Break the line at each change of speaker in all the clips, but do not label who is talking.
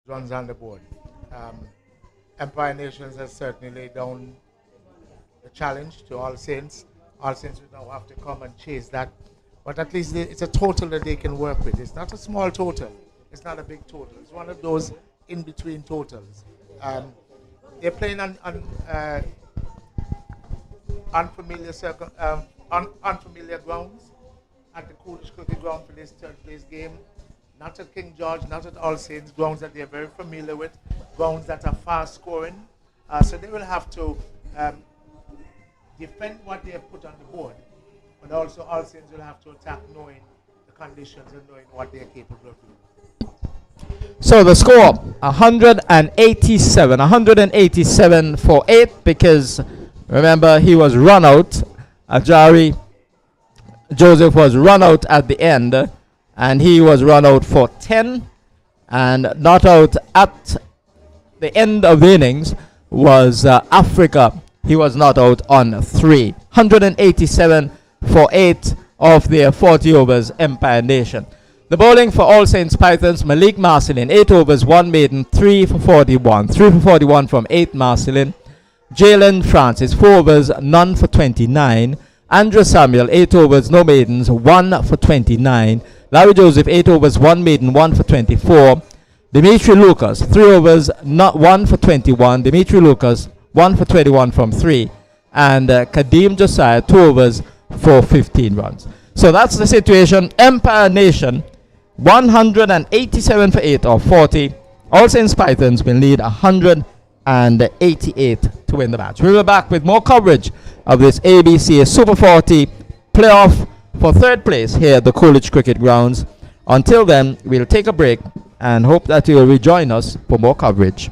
runs on the board. Um, Empire Nations has certainly laid down the challenge to All Saints. All Saints will now have to come and chase that. But at least it's a total that they can work with. It's not a small total. It's not a big total. It's one of those in between totals. Um, they're playing on unfamiliar unfamiliar grounds at the Coolidge Cricket Ground for this third place game. Not at King George, not at All Saints, grounds that they're very familiar with, grounds that are fast scoring. So they will have to um, defend what they have put on the board, but also All Saints will have to attack knowing the conditions and knowing what they're capable of doing.
So the score 187 for 8, because remember he was run out. Ajari Joseph was run out at the end, and he was run out for 10, and not out at the end of the innings was Africa. He was not out on 3. 187 for 8 of their 40 overs Empire Nation. The bowling for All Saints Pythons, Malik Marcelin, 8 overs, 1 maiden, 3 for 41. 3 for 41 from 8 Marcelin. Jalen Francis, 4 overs, none for 29. Andrew Samuel, 8 overs, no maidens, 1 for 29. Larry Joseph, 8 overs, 1 maiden, 1 for 24. Dimitri Lucas, 3 overs, not 1 for 21. Dimitri Lucas, 1 for 21 from 3. And Kadeem Josiah, 2 overs for 15 runs. So that's the situation. Empire Nation, 187 for 8 or 40. All Saints Pythons will need 188 to win the match. We'll be back with more coverage of this ABCA Super 40 playoff for third place here at the Coolidge Cricket Grounds. Until then, we'll take a break and hope that you will rejoin us for more coverage.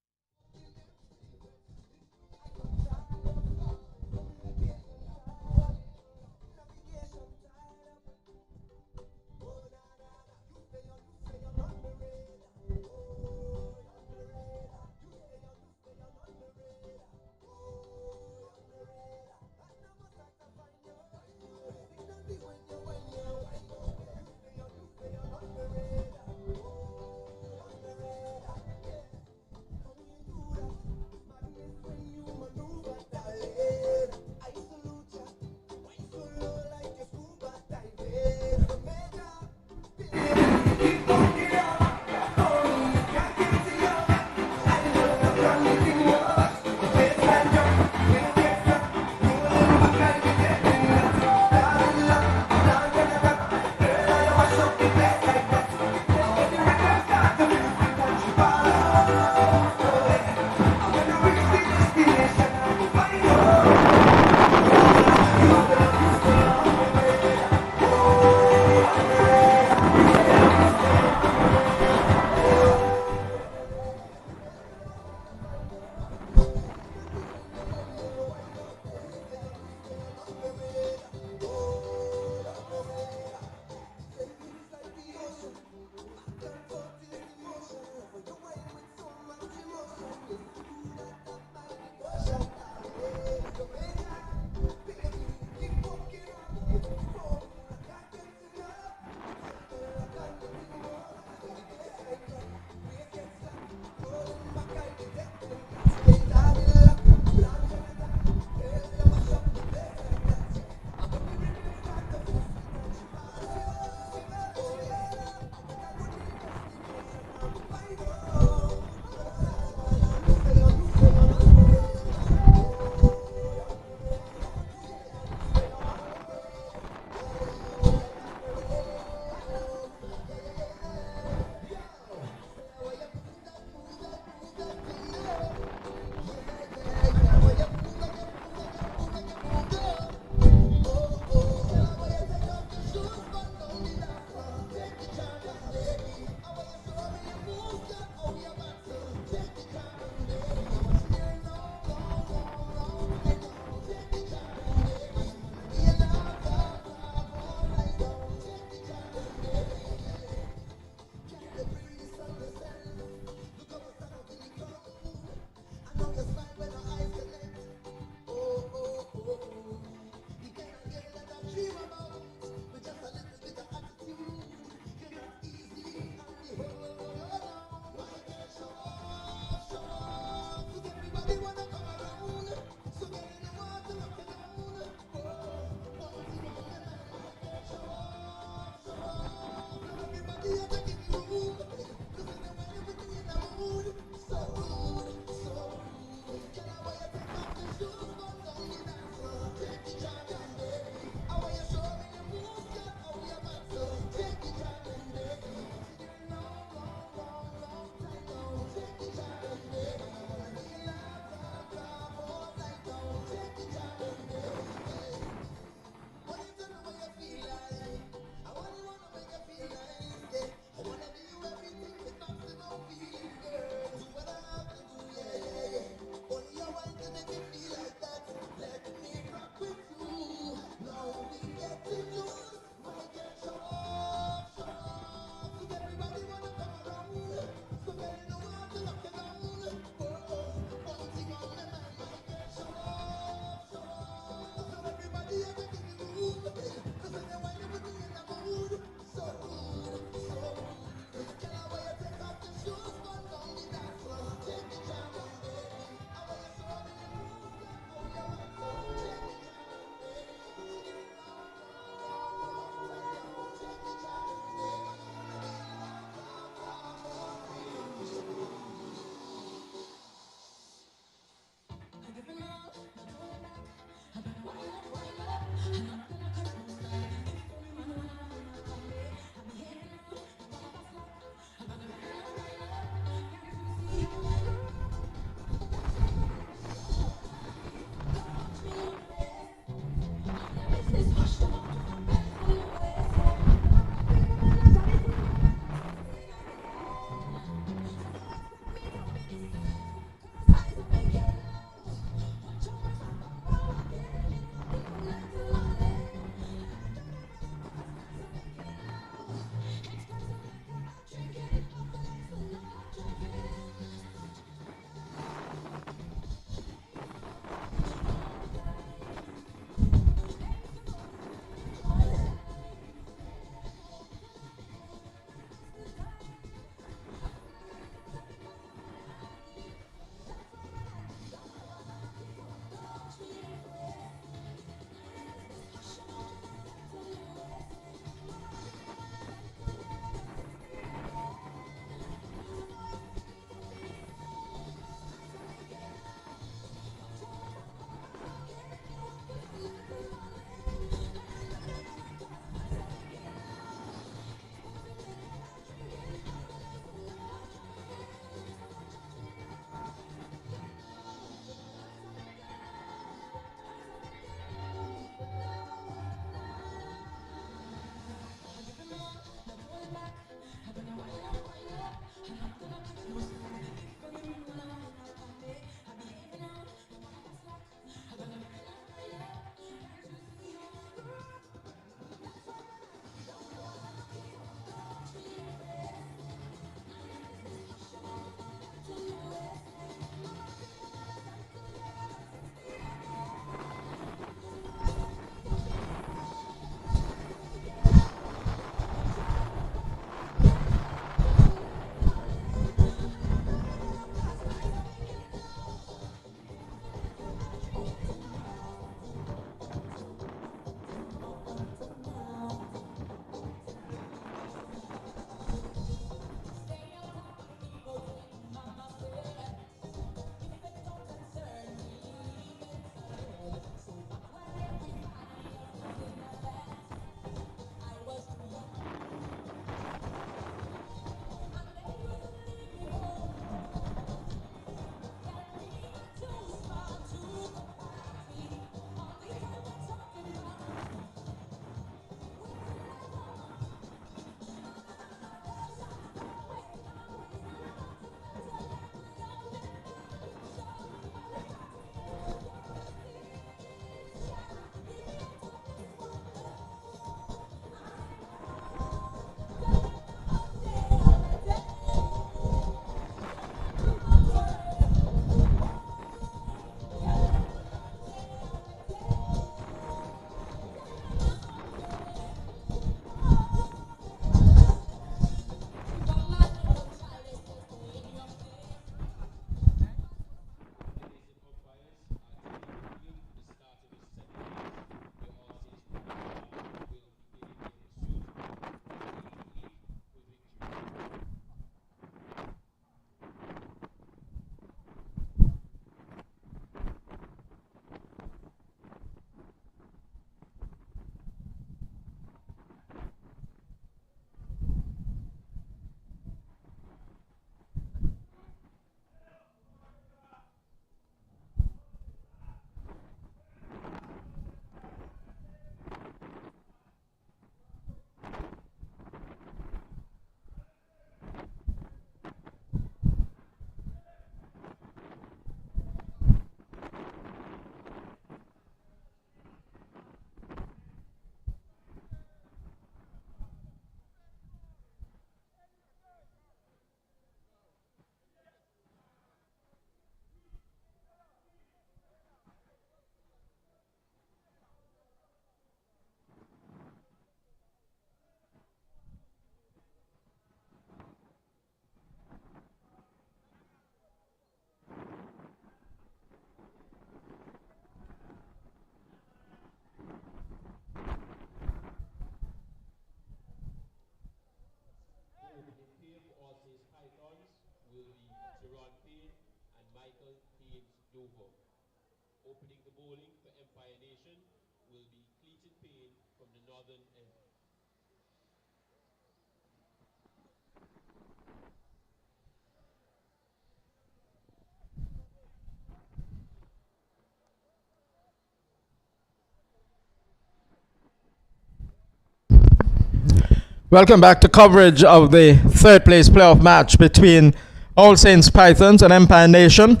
Welcome back to coverage of the third place playoff match between All Saints Pythons and Empire Nation.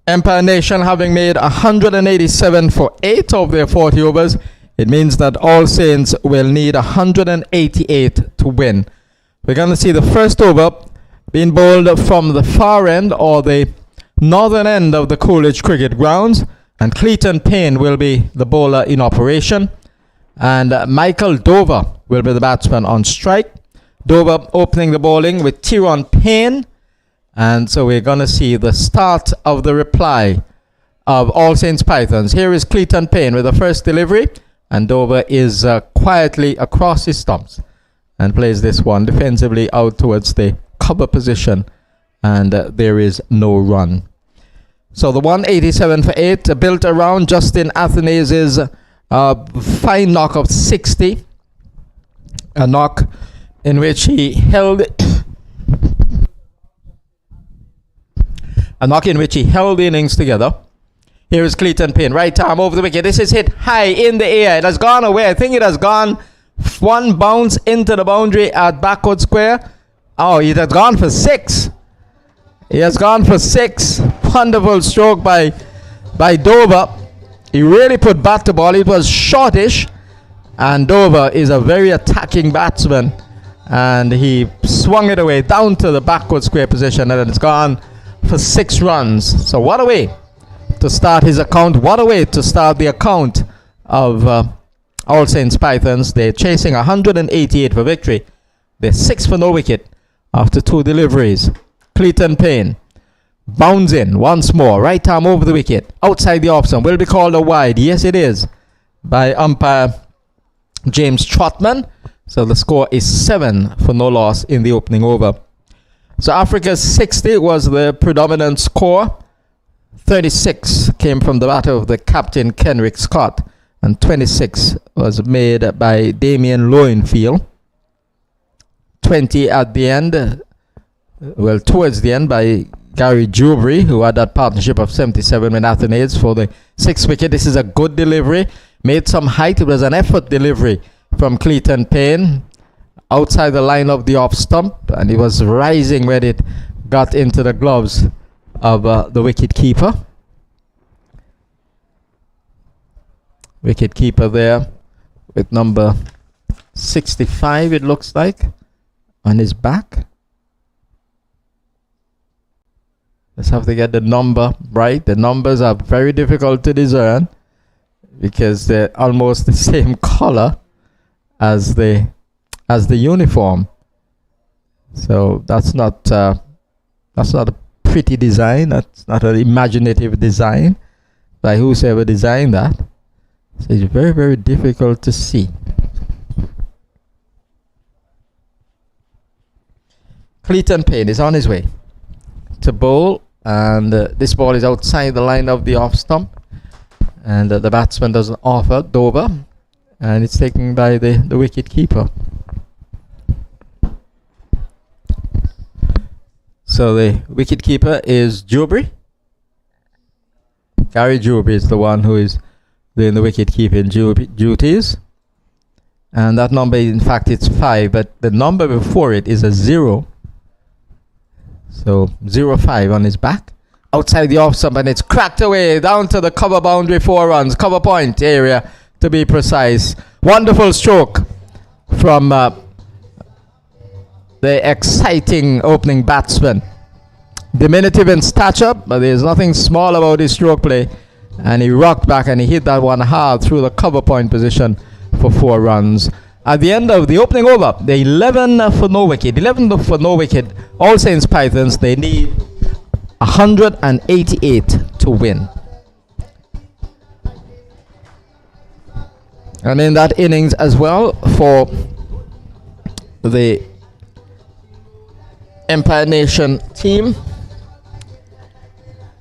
Empire Nation having made 187 for 8 of their 40 overs. It means that All Saints will need 188 to win. We're going to see the first over being bowled from the far end or the northern end of the Coolidge Cricket Grounds. And Clayton Payne will be the bowler in operation. And Michael Dover will be the batsman on strike. Dover opening the bowling with Tyrone Payne. And so we're going to see the start of the reply of All Saints Pythons. Here is Clayton Payne with the first delivery. And Dover is quietly across his stumps and plays this one defensively out towards the cover position. And there is no run. So the 187 for 8 built around Justin Athanase's fine knock of 60. A knock in which he held the innings together. Here is Clayton Payne, right arm over the wicket. This is hit high in the air. It has gone away. I think it has gone one bounce into the boundary at backward square. Oh, it has gone for 6. He has gone for 6. Wonderful stroke by Dover. He really put bat to ball. It was shortish. And Dover is a very attacking batsman. And he swung it away down to the backward square position. And it's gone for 6 runs. So what a way to start his account. What a way to start the account of All Saints Pythons. They're chasing 188 for victory. They're 6 for no wicket after 2 deliveries. Clayton Payne bounds in once more. Right arm over the wicket. Outside the off stump. Will be called a wide. Yes, it is. By umpire James Trotman. So the score is 7 for no loss in the opening over. So Africa's 60 was the predominant score. 36 came from the bat of the captain Kenrick Scott. And 26 was made by Damian Lowenfield. 20 at the end. Well, towards the end by Gary Jubry, who had that partnership of 77 with Athanase for the 6th wicket. This is a good delivery. Made some height. It was an effort delivery from Clayton Payne outside the line of the off stump, and he was rising when it got into the gloves of the wicket keeper. Wicket keeper there with number 65, it looks like, on his back. Let's have to get the number right. The numbers are very difficult to discern because they're almost the same color as the uniform. So that's not a pretty design. That's not an imaginative design by whosoever designed that. So it's very, very difficult to see. Clayton Payne is on his way to bowl, and this ball is outside the line of the off stump, and the batsman doesn't offer Dover, and it's taken by the wicket keeper. So the wicket keeper is Jubry. Gary Jubry is the one who is doing the wicket keeping duties, and that number, in fact, it's 5, but the number before it is a 0. So 0-5 on his back. Outside the off stump, and it's cracked away down to the cover boundary, 4 runs. Cover point area, to be precise. Wonderful stroke from the exciting opening batsman. Diminutive in stature, but there's nothing small about his stroke play. And he rocked back and he hit that one hard through the cover point position for 4 runs. At the end of the opening over, the 11 for no wicket. 11 for no wicket. All Saints Pythons, they need 188 to win. And in that innings as well for the Empire Nation team.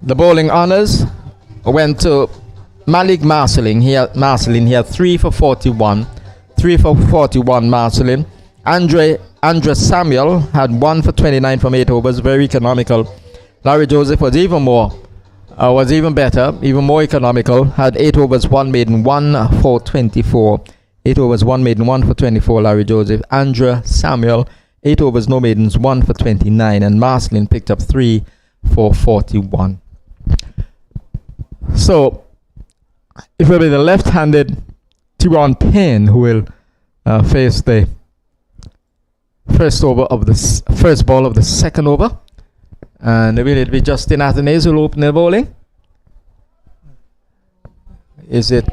The bowling honors went to Malik Marcelin. He had 3 for 41. 3 for 41 Marcelin. Andre Samuel had 1 for 29 from 8 overs, very economical. Larry Joseph was even better, even more economical. Had 8 overs, 1 maiden, 1 for 24. 8 overs, 1 maiden, 1 for 24. Larry Joseph. Andre Samuel, 8 overs, no maidens, 1 for 29. And Marcelin picked up 3 for 41. So it will be the left-handed Tyrone Payne who will face the first ball of the second over, and will it be Justin Athanaze who will open the bowling? Is it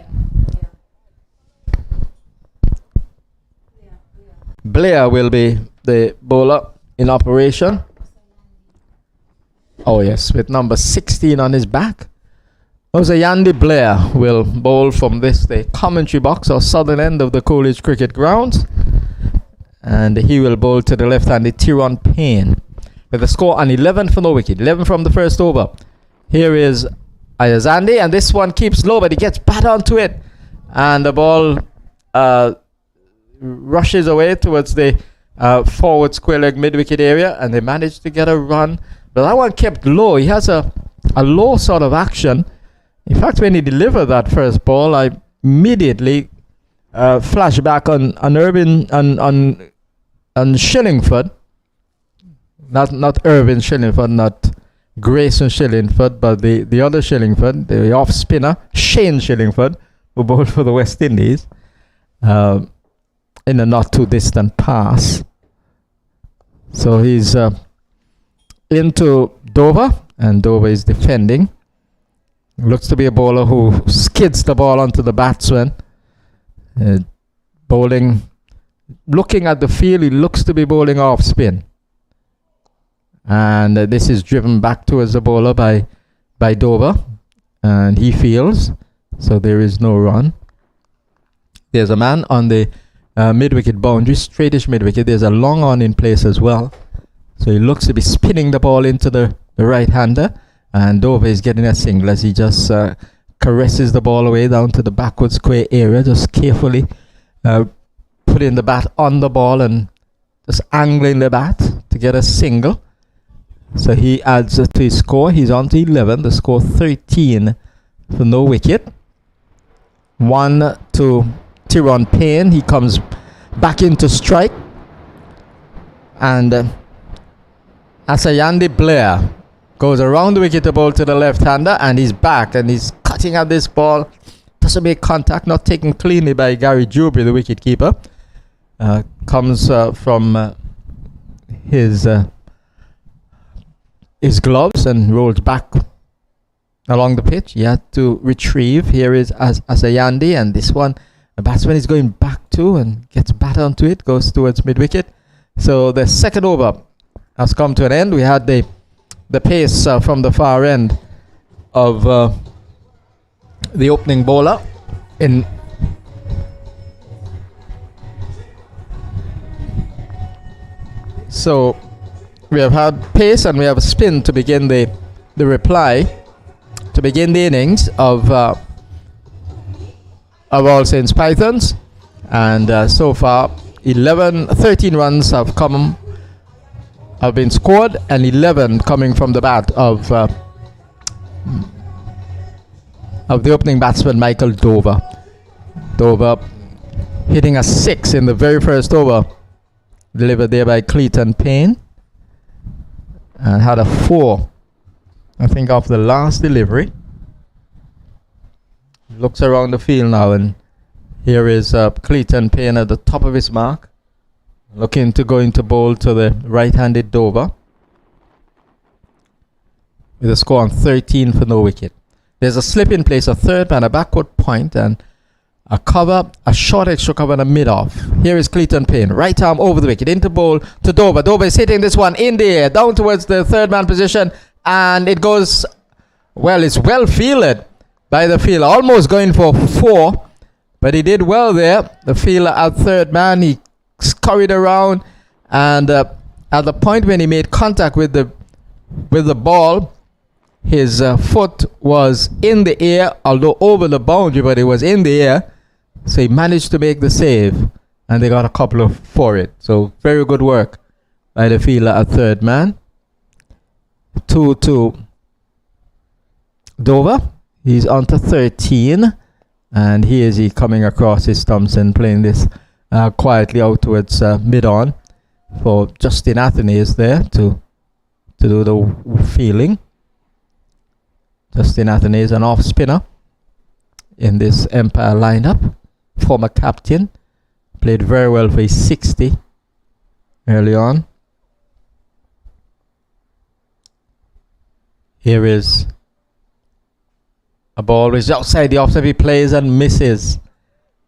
Blair will be the bowler in operation? Oh yes, with number 16 on his back. Also, Yandy Blair will bowl from the commentary box or southern end of the Coolidge Cricket Grounds. And he will bowl to the left-handed Tyrone Payne. With a score on 11 for no wicket. 11 from the first over. Here is Ayazandi, and this one keeps low, but he gets bat onto it. And the ball rushes away towards the forward square leg mid-wicket area, and they managed to get a run. But that one kept low. He has a low sort of action. In fact, when he delivered that first ball, I immediately flashed back on Irvin on Shillingford. Not Irvin Shillingford, not Grayson Shillingford, but the other Shillingford, the off spinner Shane Shillingford, who bowled for the West Indies in a not too distant past. So he's into Dover, and Dover is defending. Looks to be a bowler who skids the ball onto the batsman. Bowling, looking at the field, he looks to be bowling off spin. And this is driven back towards the bowler by Dover. And he fields, so there is no run. There's a man on the mid-wicket boundary, straightish mid-wicket. There's a long on in place as well. So he looks to be spinning the ball into the right-hander. And Dover is getting a single as he just caresses the ball away down to the backward square area, just carefully putting the bat on the ball and just angling the bat to get a single. So he adds to his score. He's on to 11. The score 13 for no wicket. 1 to Tyrone Payne. He comes back into strike. And Asayandi Blair goes around the wicket to bowl to the left-hander, and he's back and he's cutting at this ball. Doesn't make contact, not taken cleanly by Gary Jubry, the wicket-keeper. Comes from his gloves and rolls back along the pitch. He had to retrieve. Here is Asayandi, and this one, the batsman is going back to and gets bat onto it, goes towards mid-wicket. So the second over has come to an end. We had the pace from the far end of the opening bowler in so we have had pace and we have a spin to begin the reply, to begin the innings of All Saints Pythons, and so far 13 runs have been scored, and 11 coming from the bat of the opening batsman Michael Dover. Dover hitting a 6 in the very first over, delivered there by Clayton Payne, and had a 4, I think, off the last delivery. Looks around the field now, and here is Clayton Payne at the top of his mark, looking to go into bowl to the right-handed Dover with a score on 13 for no wicket. There's a slip in place, a third man, a backward point, and a cover, a short extra cover, and a mid-off. Here is Clayton Payne, right arm over the wicket, into bowl to Dover. Dover is hitting this one in the air, down towards the third man position, and it goes, well, it's well fielded by the fielder, almost going for 4, but he did well there. The fielder at third man, he scurried around and at the point when he made contact with the ball, his foot was in the air, although over the boundary, but it was in the air. So he managed to make the save, and they got a couple of for it. So very good work by the fielder at third man. 2-2 Dover. He's on to 13, and here is he coming across his Thompson, playing this quietly out towards mid-on for Justin Athanaze there to do the fielding. Justin Athanaze, an off spinner in this Empire lineup, former captain, played very well for his 60 early on. Here is a ball which is outside the off stump. He plays and misses.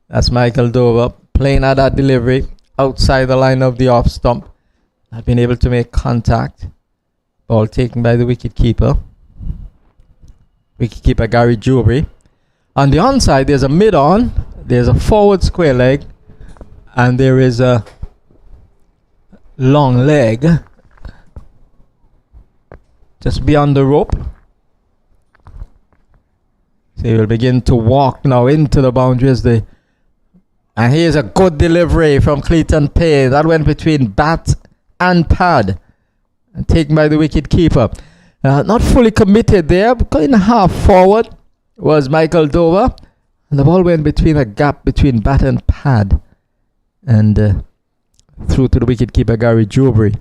That's Michael Dover playing at that delivery outside the line of the off stump. Not been able to make contact. Ball taken by the wicketkeeper. Wicketkeeper Gary Jewry. On the onside, there's a mid-on, there's a forward square leg, and there is a long leg just beyond the rope. So he will begin to walk now into the boundaries. And here's a good delivery from Clayton Payne. That went between bat and pad, and taken by the wicketkeeper. Not fully committed there, going half forward was Michael Dover, and the ball went between a gap between bat and pad, and through to the wicketkeeper Gary Jewry.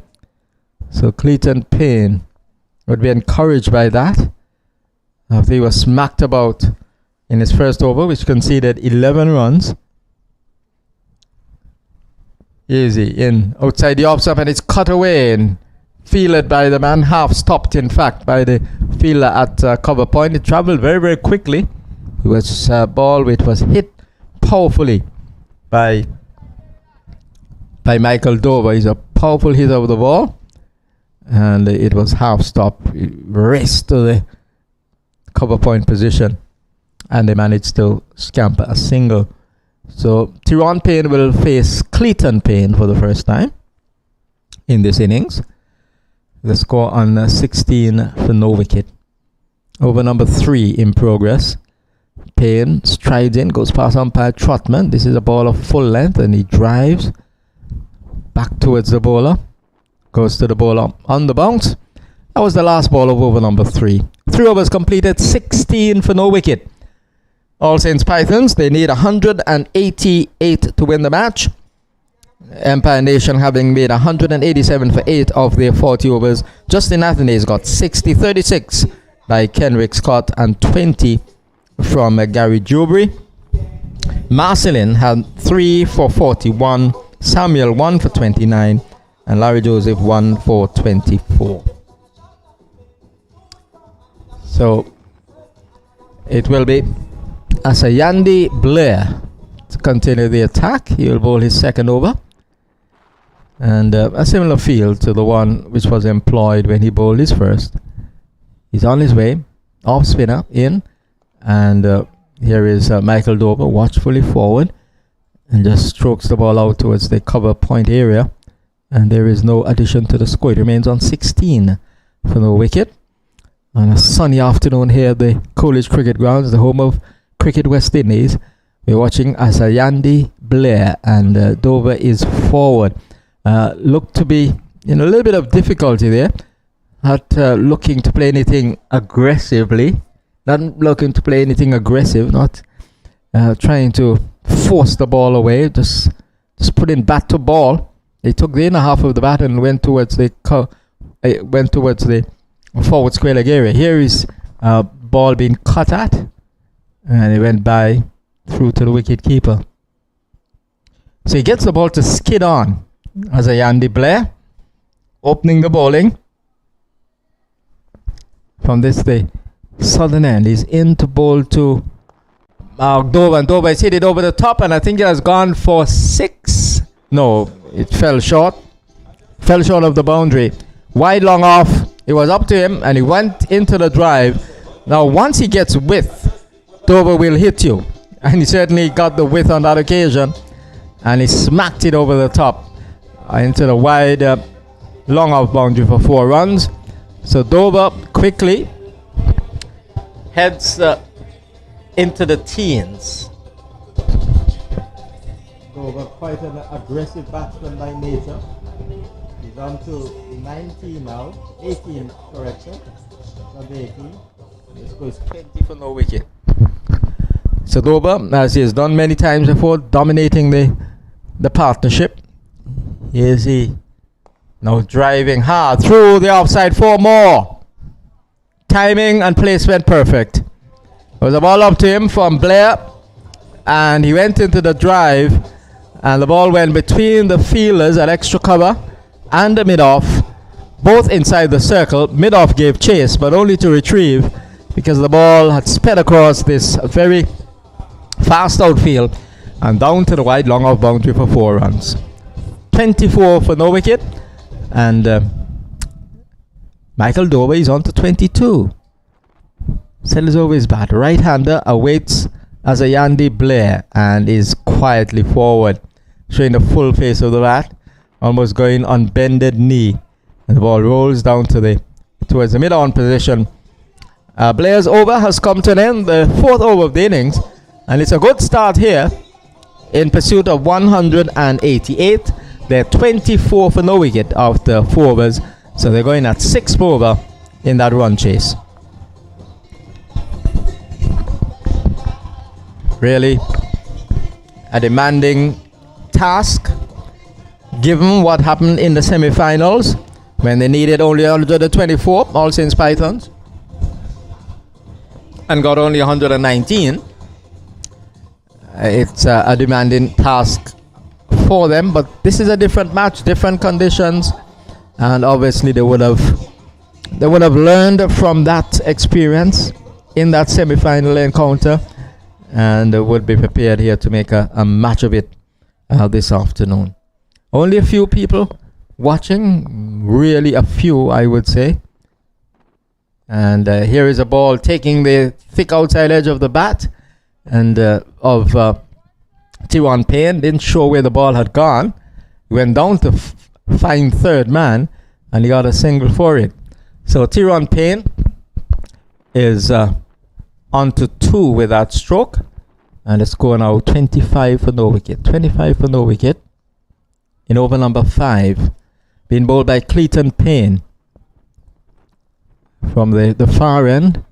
So Clayton Payne would be encouraged by that. After he was smacked about in his first over, which conceded 11 runs. Easy in outside the off stump, and it's cut away and fielded by the man, half stopped in fact by the fielder at cover point. It travelled very, very quickly. It was a ball which was hit powerfully by Michael Dover. He's a powerful hitter of the ball, and it was half stop. It raced to the cover point position, and they managed to scamper a single. So Tyrone Payne will face Clayton Payne for the first time in this innings. The score on 16 for no wicket. Over number 3 in progress. Payne strides in, goes past umpire Trotman. This is a ball of full length, and he drives back towards the bowler. Goes to the bowler on the bounce. That was the last ball of over number 3. 3 overs completed, 16 for no wicket. All Saints Pythons, they need 188 to win the match. Empire Nation having made 187 for 8 of their 40 overs. Justin Athanaze got 60, 36 by Kenrick Scott, and 20 from Gary Jewry. Marcelin had 3 for 41, Samuel 1 for 29, and Larry Joseph 1 for 24. So it will be Asayandi Blair to continue the attack. He will bowl his second over, and a similar field to the one which was employed when he bowled his first. He's on his way, off spinner in, and here is Michael Dover watchfully forward and just strokes the ball out towards the cover point area, and there is no addition to the score. It remains on 16 for no wicket. On a sunny afternoon here at the Coolidge Cricket Grounds, the home of Cricket West Indies, we're watching Asayandi Blair, and Dover is forward. Looked to be in a little bit of difficulty there, not looking to play anything aggressively, not trying to force the ball away, just putting bat to ball. They took the inner half of the bat and went towards the forward square leg area. Here is ball being cut at, and it went by through to the wicket keeper. So he gets the ball to skid on as Asayandi Blair, opening the bowling from the southern end. He's in to bowl to Dover, and Dover has hit it over the top, and I think it has gone for 6. No, it fell short of the boundary. Wide long off. It was up to him, and he went into the drive. Now once he gets width, Dover will hit you, and he certainly got the width on that occasion, and he smacked it over the top into the wide long off boundary for 4 runs. So Dover quickly heads into the teens. Dover quite an aggressive batsman by nature. He's on to 19 now. 18, correction. Not 18. The score is 20 for no wicket. So Dover, as he has done many times before, dominating the partnership. Here's he now driving hard through the offside 4 more. Timing and placement perfect. There was a ball up to him from Blair, and he went into the drive, and the ball went between the fielders at extra cover and the mid-off, both inside the circle. Mid-off gave chase, but only to retrieve because the ball had sped across this very fast outfield and down to the wide long off boundary for 4 runs. 24 for no wicket, and Michael Dover is on to 22. Settles over his bat. Right-hander awaits as a Yandy Blair and is quietly forward, showing the full face of the bat, almost going on bended knee. And the ball rolls down towards the mid-on position. Blair's over has come to an end, the 4th over of the innings, and it's a good start here in pursuit of 188. They're 24 for no wicket after 4 overs, so they're going at 6th over in that run chase. Really a demanding task given what happened in the semi-finals when they needed only 124, All Saints Pythons, and got only 119. It's a demanding task for them, but this is a different match, different conditions, and obviously they would have learned from that experience in that semi-final encounter, and would be prepared here to make a match of it this afternoon. Only a few people watching, really a few, I would say. And here is a ball taking the thick outside edge of the bat and of Tyrone Payne. Didn't show where the ball had gone. He went down to find third man, and he got a single for it. So Tyrone Payne is on to 2 with that stroke, and the score now 25 for no wicket. 25 for no wicket in over number 5, being bowled by Clayton Payne from the far end.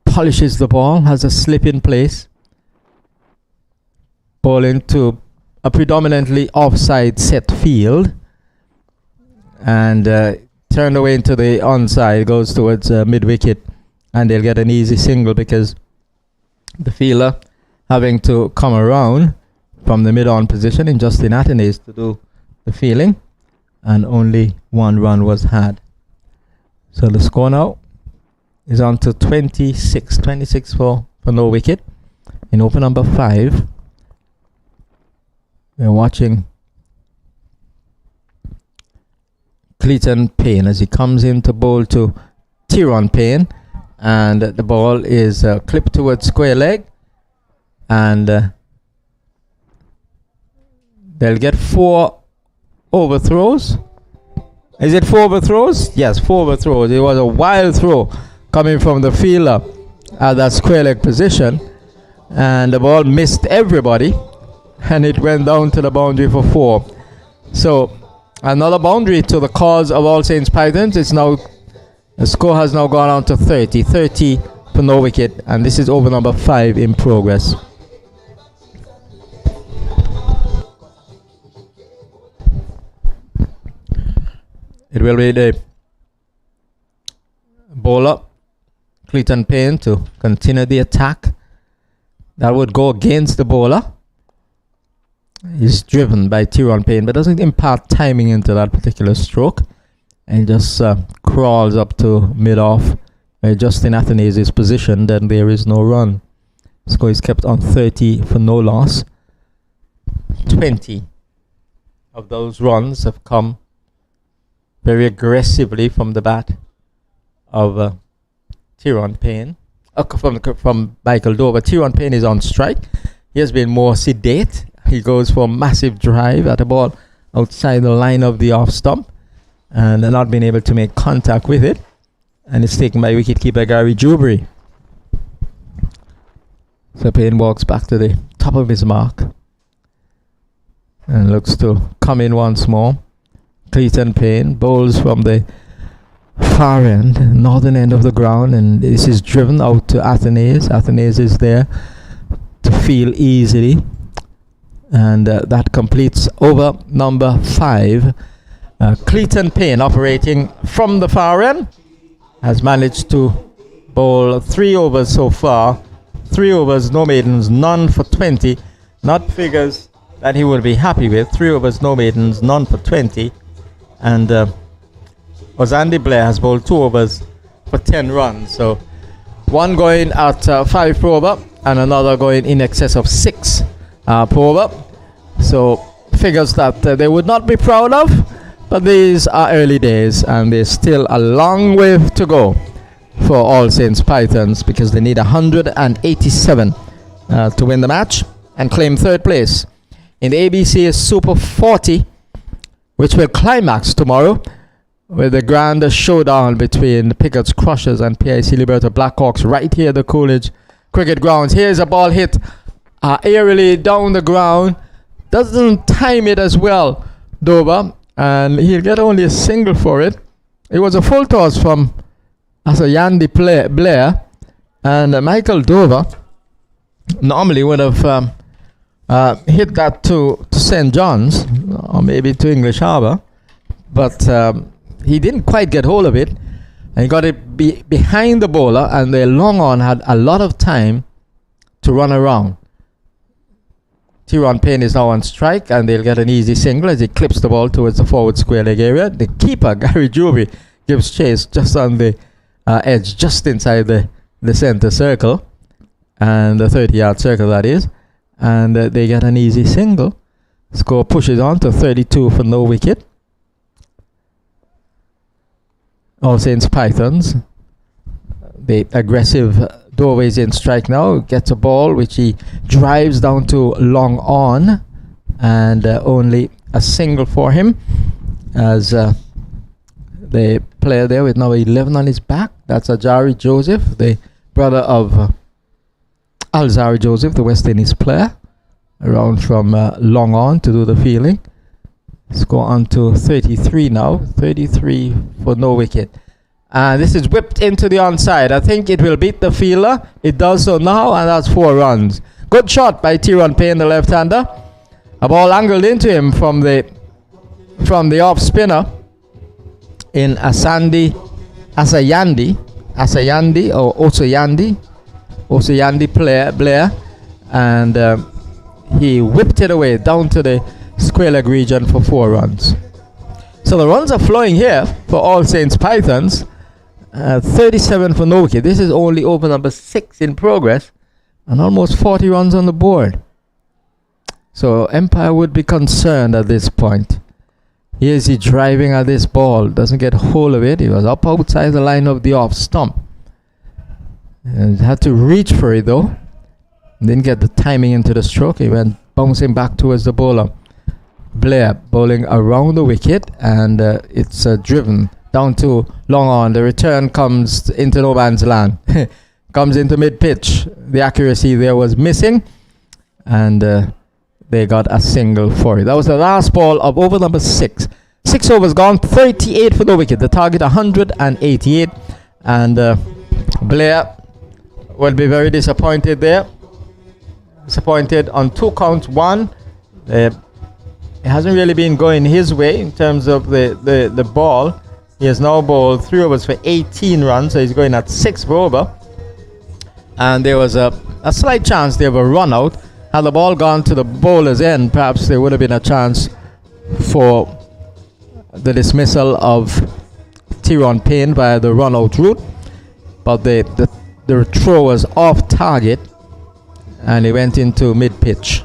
Polishes the ball, has a slip in place, ball into a predominantly offside set field, and turned away into the onside, goes towards mid-wicket, and they'll get an easy single because the fielder having to come around from the mid-on position in Justin Athenaeus to do the fielding, and only 1 run was had. So the score now is on to 26 for no wicket in over number 5. We're watching Clayton Payne as he comes in to bowl to Tyrone Payne, and the ball is clipped towards square leg, and they'll get 4 overthrows. Is it 4 overthrows? Yes, 4 overthrows. It was a wild throw coming from the fielder at that square leg position, and the ball missed everybody, and it went down to the boundary for 4. So another boundary to the cause of All Saints Pythons. It's now, the score has now gone on to 30 for no wicket, and this is over number 5 in progress. It will be the bowler Clayton Payne to continue the attack. That would go against the bowler. He's driven by Tyrone Payne, but doesn't impart timing into that particular stroke, and just crawls up to mid-off where Justin Athenaeus is positioned, and there is no run. Score is kept on 30 for no loss. 20 of those runs have come very aggressively from the bat of Tyrone Payne, from Michael Dover. Tyrone Payne is on strike. He has been more sedate. He goes for a massive drive at a ball outside the line of the off stump, and not been able to make contact with it. And it's taken by wicketkeeper Gary Jubry. So Payne walks back to the top of his mark and looks to come in once more. Clayton Payne bowls from the far end, northern end of the ground, and this is driven out to Athenaeus. Athenaeus is there to field easily, and that completes over number 5. Clayton Payne, operating from the far end, has managed to bowl 3 overs so far. 3 overs, no maidens, none for 20. Not figures that he would be happy with. 3 overs, no maidens, none for 20. And Andy Blair has bowled 2 overs for 10 runs. So one going at 5 per over and another going in excess of 6 per over. So figures that they would not be proud of. But these are early days, and there's still a long way to go for All Saints Pythons, because they need 187 to win the match and claim 3rd place in the ABCA Super 40, which will climax tomorrow with the grand showdown between the Pickett's Crushers and PIC Liberta Blackhawks right here at the Coolidge Cricket Grounds. Here's a ball hit aerially down the ground. Doesn't time it as well, Dover, and he'll get only a single for it. It was a full toss from Yandy Blair, and Michael Dover normally would have hit that to St. John's or maybe to English Harbour, but he didn't quite get hold of it, and he got it behind the bowler, and the long on had a lot of time to run around. Tyrone Payne is now on strike, and they'll get an easy single as he clips the ball towards the forward square leg area. The keeper, Gary Jubry, gives chase just on the edge, just inside the center circle, and the 30-yard circle, that is. And they get an easy single. Score pushes on to 32 for no wicket. All Saints Pythons, the aggressive Doorways in strike now, gets a ball which he drives down to long on, and only a single for him, as the player there with number 11 on his back, that's Ajari Joseph, the brother of Alzari Joseph, the West Indies player, around from long on to do the fielding. Score on to 33 now, 33 for no wicket. This is whipped into the onside. I think it will beat the fielder. It does so now, and that's 4 runs. Good shot by Tyrone Payne, the left-hander. A ball angled into him from the off spinner in Osayandi Blair, and he whipped it away down to the square leg region for 4 runs. So the runs are flowing here for All Saints Pythons. 37 for no wicket. This is only over number 6 in progress, and almost 40 runs on the board. So Empire would be concerned at this point. Here is he driving at this ball, doesn't get hold of it. He was up outside the line of the off stump, and had to reach for it though. Didn't get the timing into the stroke. He went bouncing back towards the bowler. Blair bowling around the wicket, and it's driven down to long on. The return comes into no man's land. Comes into mid-pitch. The accuracy there was missing, and they got a single for it. That was the last ball of over number 6. 6 overs gone, 38 for the wicket. The target 188, and Blair will be very disappointed there. Disappointed on 2 counts. 1, it hasn't really been going his way in terms of the ball. He has now bowled 3 overs for 18 runs, so he's going at 6 per over. And there was a slight chance there of a run out. Had the ball gone to the bowler's end, perhaps there would have been a chance for the dismissal of Tyrone Payne via the run out route. But the throw was off target, and he went into mid-pitch.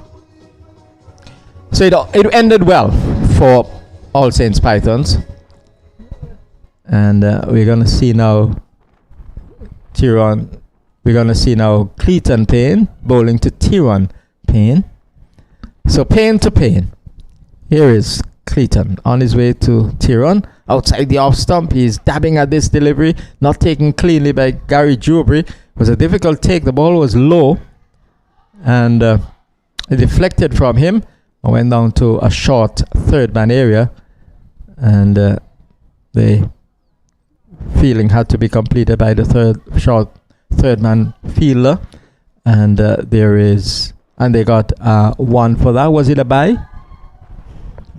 So it ended well for All Saints Pythons. And we're going to see now Clayton Payne bowling to Tyrone Payne. So Payne to Payne. Here is Clayton on his way to Tyrone. outside the off stump. He's dabbing at this delivery, not taken cleanly by Gary Jubry. It was a difficult take. The ball was low, and it deflected from him and went down to a short third man area, and the fielding had to be completed by the third man fielder, and they got one for that. Was it a bye?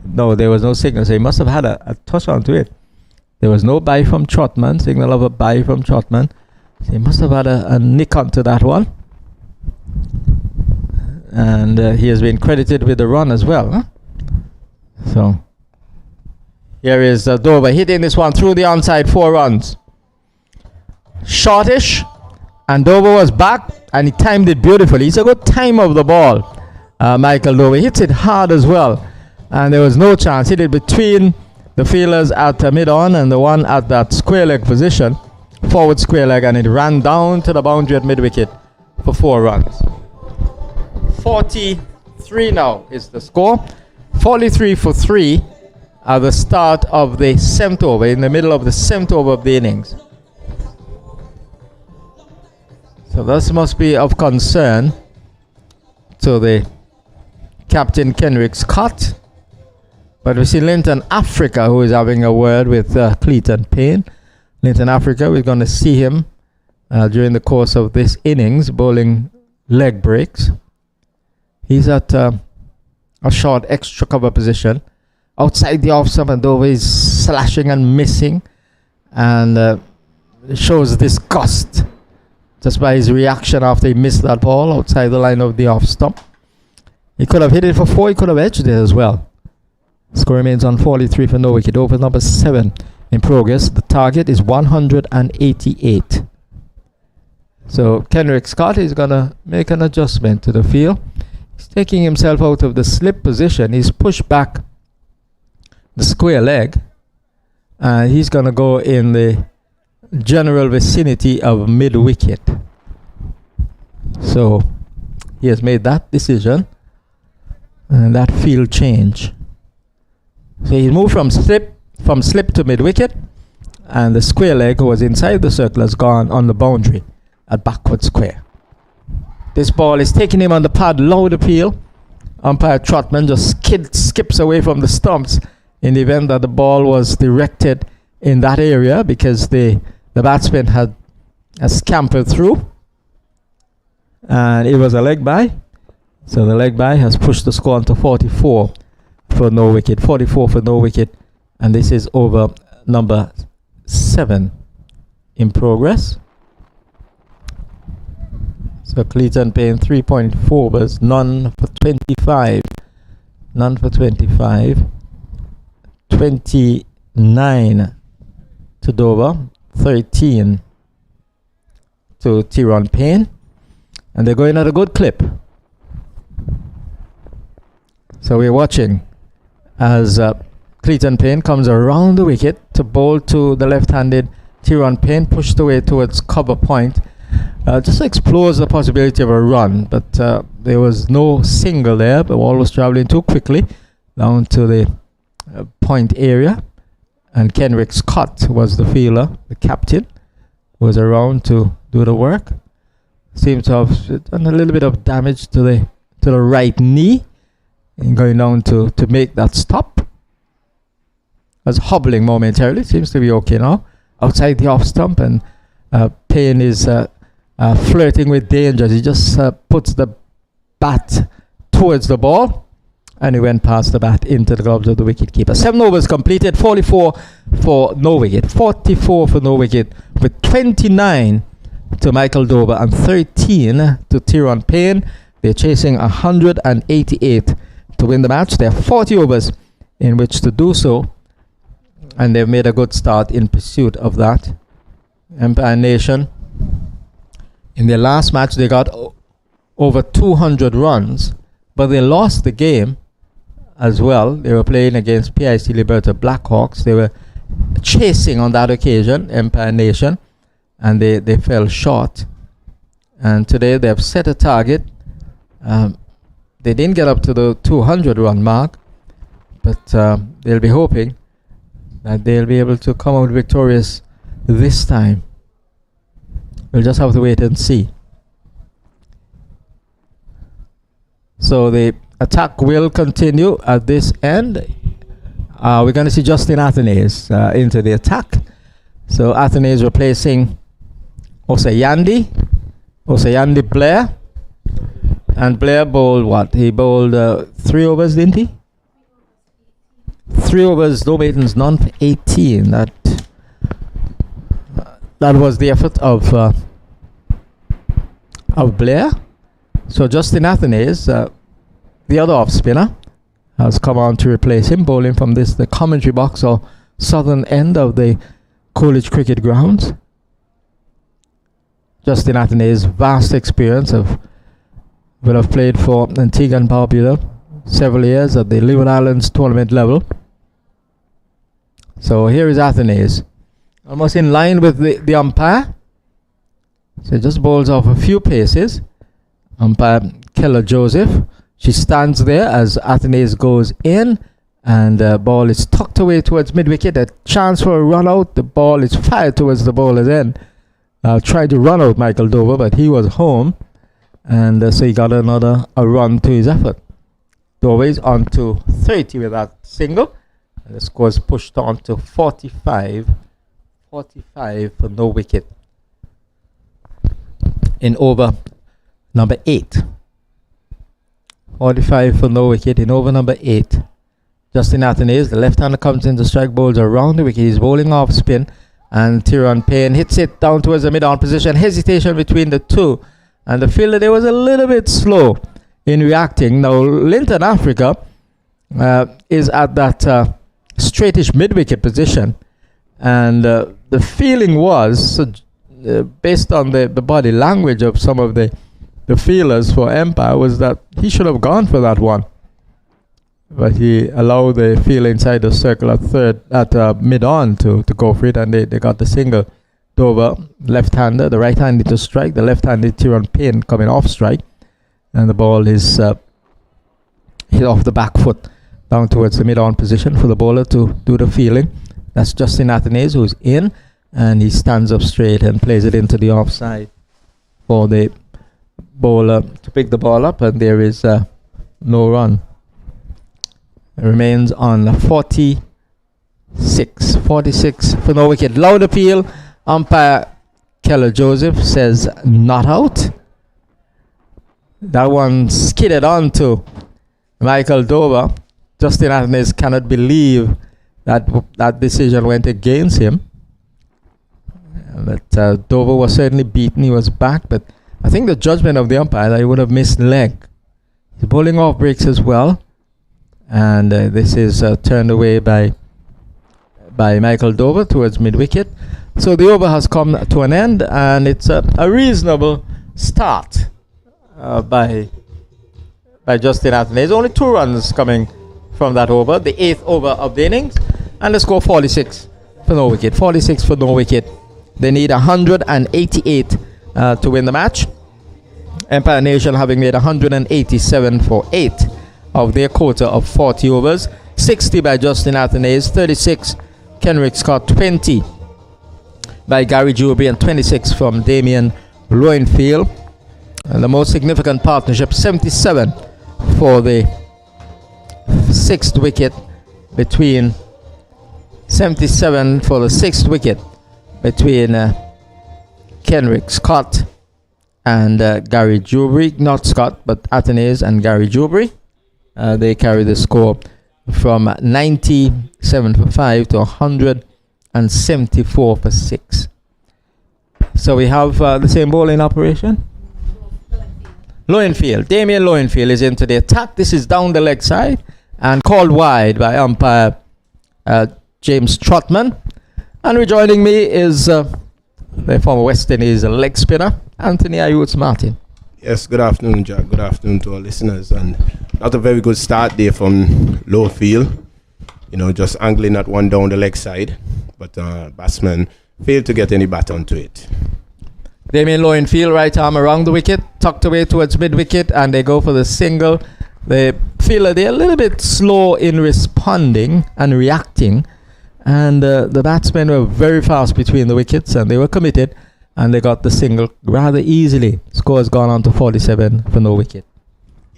No, there was no signal, so he must have had a touch onto it. There was no bye from Trotman, signal of a bye from Trotman. So he must have had a nick onto that one. And he has been credited with the run as well. Huh? So here is Dover hitting this one through the onside, 4 runs. Shortish, and Dover was back, and he timed it beautifully. It's a good time of the ball. Michael Dover hits it hard as well, and there was no chance. Hit it between the fielders at mid-on and the one at that square leg position, forward square leg, and it ran down to the boundary at mid-wicket for 4 runs. 43 now is the score. 43 for 3 at the start of the 7th over, in the middle of the 7th over of the innings. So this must be of concern to the captain Kenrick Scott. But we see Linton Africa, who is having a word with Clayton Payne. Linton Africa, we're going to see him during the course of this innings, bowling leg breaks. He's at a short extra cover position. Outside the off stump, and Dover is slashing and missing. And shows disgust just by his reaction after he missed that ball outside the line of the off stump. He could have hit it for 4, he could have edged it as well. Score remains on 43 for no wicket. Over number 7 in progress. The target is 188. So Kenrick Scott is going to make an adjustment to the field. He's taking himself out of the slip position. He's pushed back the square leg. He's going to go in the general vicinity of mid-wicket. So he has made that decision and that field change. So he moved from slip to mid-wicket, and the square leg, who was inside the circle, has gone on the boundary at backward square. This ball is taking him on the pad, loud appeal. Umpire Trotman just skips away from the stumps in the event that the ball was directed in that area, because the batsman had scampered through, and it was a leg bye. So the leg bye has pushed the score on to 44 for no wicket. 44 for no wicket, and this is over number 7 in progress. So Clayton Payne 3.4 was none for 25. None for 25. 29 to Dover. 13 to Tyrone Payne. And they're going at a good clip. So we're watching as Clayton Payne comes around the wicket to bowl to the left-handed Tyrone Payne, pushed away towards cover point. Just explores the possibility of a run, but there was no single there. The ball was travelling too quickly down to the point area, and Kenrick Scott was the fielder, the captain, was around to do the work. Seems to have done a little bit of damage to the right knee, and going down to make that stop. Was hobbling momentarily. Seems to be okay now. Outside the off stump, and Payne is flirting with danger. He just puts the bat towards the ball, and he went past the bat into the gloves of the wicketkeeper. 7 overs completed. 44 for no wicket. 44 for no wicket, with 29 to Michael Dover and 13 to Tyrone Payne. They're chasing 188 to win the match. There are 40 overs in which to do so, and they've made a good start in pursuit of that. Empire Nation, in their last match, they got over 200 runs, but they lost the game as well. They were playing against PIC Liberta Blackhawks. They were chasing on that occasion, Empire Nation, and they fell short. And today they have set a target. They didn't get up to the 200 run mark, but they'll be hoping that they'll be able to come out victorious this time. We'll just have to wait and see. So the attack will continue at this end. We're going to see Justin Athenaeus into the attack. So Athenaeus replacing Osayandi Blair. And Blair bowled what? He bowled 3 overs, didn't he? 3 overs, no maidens, none for 18. That was the effort of Blair. So Justin Athenaeus, the other off spinner, has come on to replace him, bowling from the commentary box or southern end of the Coolidge Cricket Grounds. Justin Athenaeus' vast experience will have played for Antigua and Barbuda several years at the Leeward Islands tournament level. So here is Athenaeus, almost in line with the umpire. So just bowls off a few paces. Umpire Keller Joseph. She stands there as Athenaeus goes in, and the ball is tucked away towards mid-wicket. A chance for a run out. The ball is fired towards the bowler's end. Tried to run out Michael Dover, but he was home, and so he got a run to his effort. Dover is on to 30 with that single, and the score is pushed on to 45 for no wicket in over number 8. 45 for no wicket in over number 8. Justin Athenaeus, the left-hander, comes in to strike, bowls around the wicket. He's bowling off spin, and Tyrone Payne hits it down towards the mid-on position. Hesitation between the two, and the fielder there was a little bit slow in reacting. Now Linton Africa is at that straightish mid-wicket position, and the feeling was, based on the body language of some of the feelers for Empire, was that he should have gone for that one, but he allowed the fielder inside the circle at mid-on to go for it, and they got the single. Dover, left-hander, the right-handed to strike, the left-handed Tyrone Payne coming off strike, and the ball is hit off the back foot down towards the mid-on position for the bowler to do the fielding. That's Justin Athenaeus, who's in, and he stands up straight and plays it into the offside for the bowler to pick the ball up, and there is no run. It remains on 46 for no wicket. Loud appeal. Umpire Keller Joseph says not out. That one skidded on to Michael Dover. Justin Athenaeus cannot believe that decision went against him. But Dover was certainly beaten. He was back, but I think the judgment of the umpire that he would have missed leg. He's bowling off breaks as well, and this is turned away by Michael Dover towards mid-wicket. So the over has come to an end, and it's a reasonable start by Justin Athenaeus. Only 2 runs coming from that over, the 8th over of the innings, and the score 46 for no wicket. 46 for no wicket. They need 188 to win the match. Empire Nation having made 187 for 8 of their quota of 40 overs. 60 by Justin Athenaeus, 36 Kenrick Scott, 20 by Gary Jubry, and 26 from Damien Lowenfield. And the most significant partnership, 77 for the 6th wicket between 77 for the 6th wicket between Kenrick Scott and Gary Jubry. Not Scott, but Athenaeus and Gary Jubry. They carry the score from 97 for 5 to 174 for 6. So we have the same ball in operation. Lowenfield, Damien Lowenfield is into the attack. This is down the leg side and called wide by umpire James Trotman. And rejoining me is the former West Indies leg spinner, Anthony Ayuts Martin.
Yes, good afternoon, Jack. Good afternoon to our listeners. And not a very good start there from Lowenfield. Just angling that one down the leg side. But batsman failed to get any bat onto it.
Damien Lowenfield, right arm around the wicket, tucked away towards mid-wicket, and they go for the single. The fielder, they're a little bit slow in responding and reacting, And the batsmen were very fast between the wickets, and they were committed, and they got the single rather easily. Score has gone on to 47 for no wicket.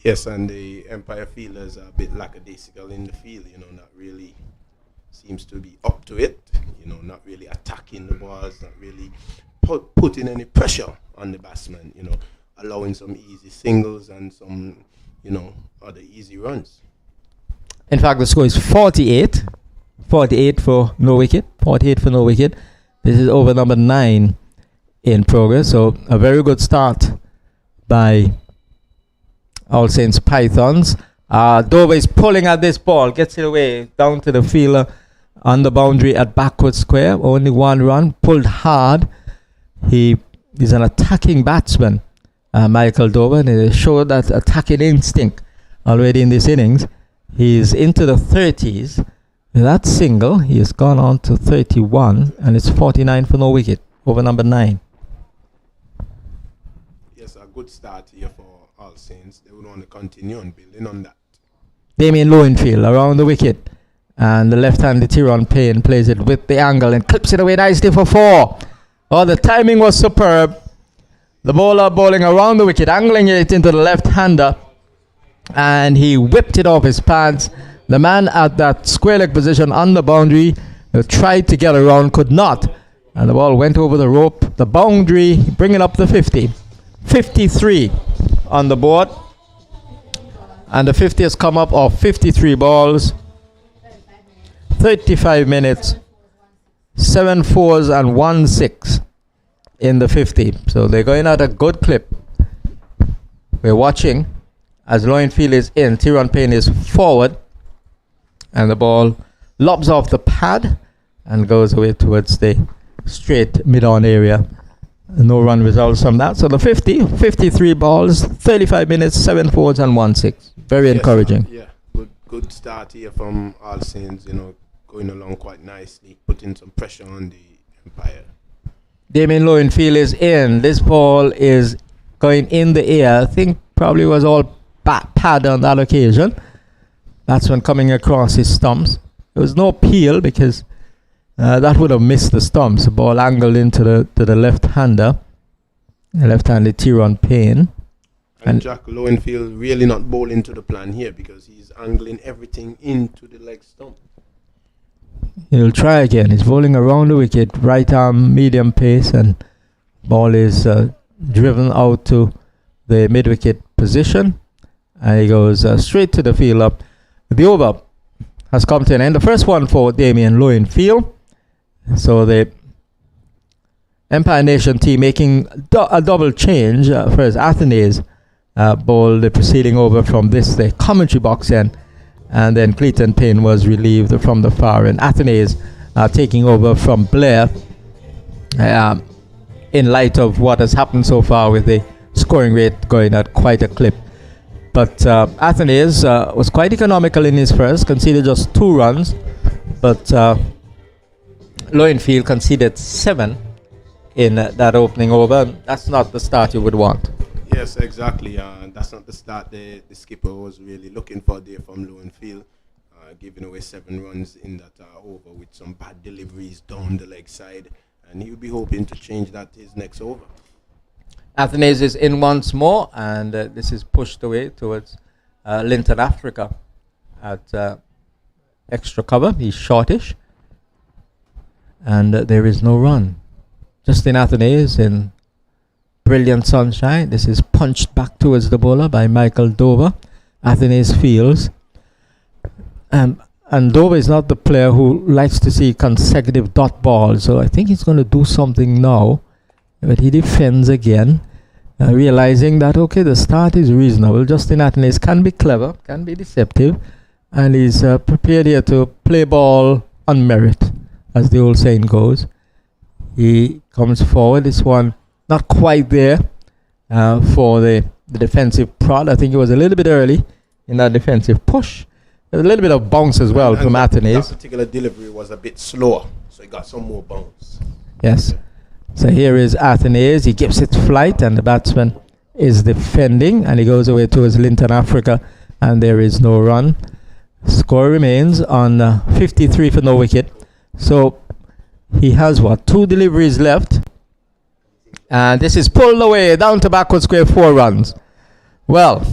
Yes, and the Empire fielders are a bit lackadaisical in the field, not really seems to be up to it, not really attacking the balls, not really putting any pressure on the batsman, allowing some easy singles and some, other easy runs.
In fact, the score is 48. 48 for no wicket. 48 for no wicket. This is over number 9 in progress. So a very good start by All Saints Pythons. Dover is pulling at this ball. Gets it away down to the fielder on the boundary at backward square. Only one run. Pulled hard. He is an attacking batsman, Michael Dover. And he showed that attacking instinct already in this innings. He's into the 30s. With that single, he has gone on to 31, and it's 49 for no wicket over number 9.
Yes, a good start here for All Saints. They would want to continue on building on that.
Damien Lowenfield around the wicket, and the left-handed Tyrone Payne plays it with the angle and clips it away nicely for 4. Oh, the timing was superb. The bowler bowling around the wicket, angling it into the left-hander, and he whipped it off his pads. The man at that square leg position on the boundary tried to get around, could not, and the ball went over the rope, the boundary, bringing up the 50. 53 on the board, and the 50 has come up of 53 balls, 35 minutes, 7 fours and 1 6 in the 50. So they're going at a good clip. We're watching as Lowenfield is in, Tyrone Payne is forward, and the ball lobs off the pad and goes away towards the straight mid-on area. No run results from that. So the 53 balls, 35 minutes, 7 fours and 1 6. Very encouraging.
Yeah, good start here from All Saints, going along quite nicely, putting some pressure on the Empire.
Damien Lowenfield is in. This ball is going in the air. I think probably was all pad on that occasion. That's when coming across his stumps. There was no peel because that would have missed the stumps. The ball angled into the left-hander, the left-handed Tyrone Payne.
And Jack Lowenfield really not bowling to the plan here because he's angling everything into the leg stump.
He'll try again. He's bowling around the wicket, right arm, medium pace, and ball is driven out to the mid-wicket position. And he goes straight to the field up. The over has come to an end. The first one for Damien Lowenfield. So the Empire Nation team making a double change. First, Athenaeus bowled the preceding over from the commentary box end. And then Clayton Payne was relieved from the far end. Athenaeus taking over from Blair in light of what has happened so far with the scoring rate going at quite a clip. But Athenaeus was quite economical in his first, conceded just 2 runs. But Lowenfield conceded 7 in that opening over. That's not the start you would want.
Yes, exactly. That's not the start the skipper was really looking for there from Lowenfield, giving away 7 runs in that over with some bad deliveries down the leg side. And he would be hoping to change that his next over.
Athenaeus is in once more, and this is pushed away towards Linton Africa at extra cover. He's shortish, and there is no run. Justin Athenaeus in brilliant sunshine. This is punched back towards the bowler by Michael Dover. Athenaeus fields. And Dover is not the player who likes to see consecutive dot balls, so I think he's going to do something now. But he defends again, realizing that, okay, the start is reasonable. Justin Athenaeus can be clever, can be deceptive, and he's prepared here to play ball on merit, as the old saying goes. He comes forward. This one not quite there for the defensive prod. I think it was a little bit early in that defensive push. There's a little bit of bounce as well from Athenaeus.
That particular delivery was a bit slower, so he got some more bounce.
Yes. So here is Athenaeus. He gives it flight, and the batsman is defending, and he goes away towards Linton Africa, and there is no run. Score remains on 53 for no wicket. So he has what, 2 deliveries left. And this is pulled away down to backward square, 4 runs. Well,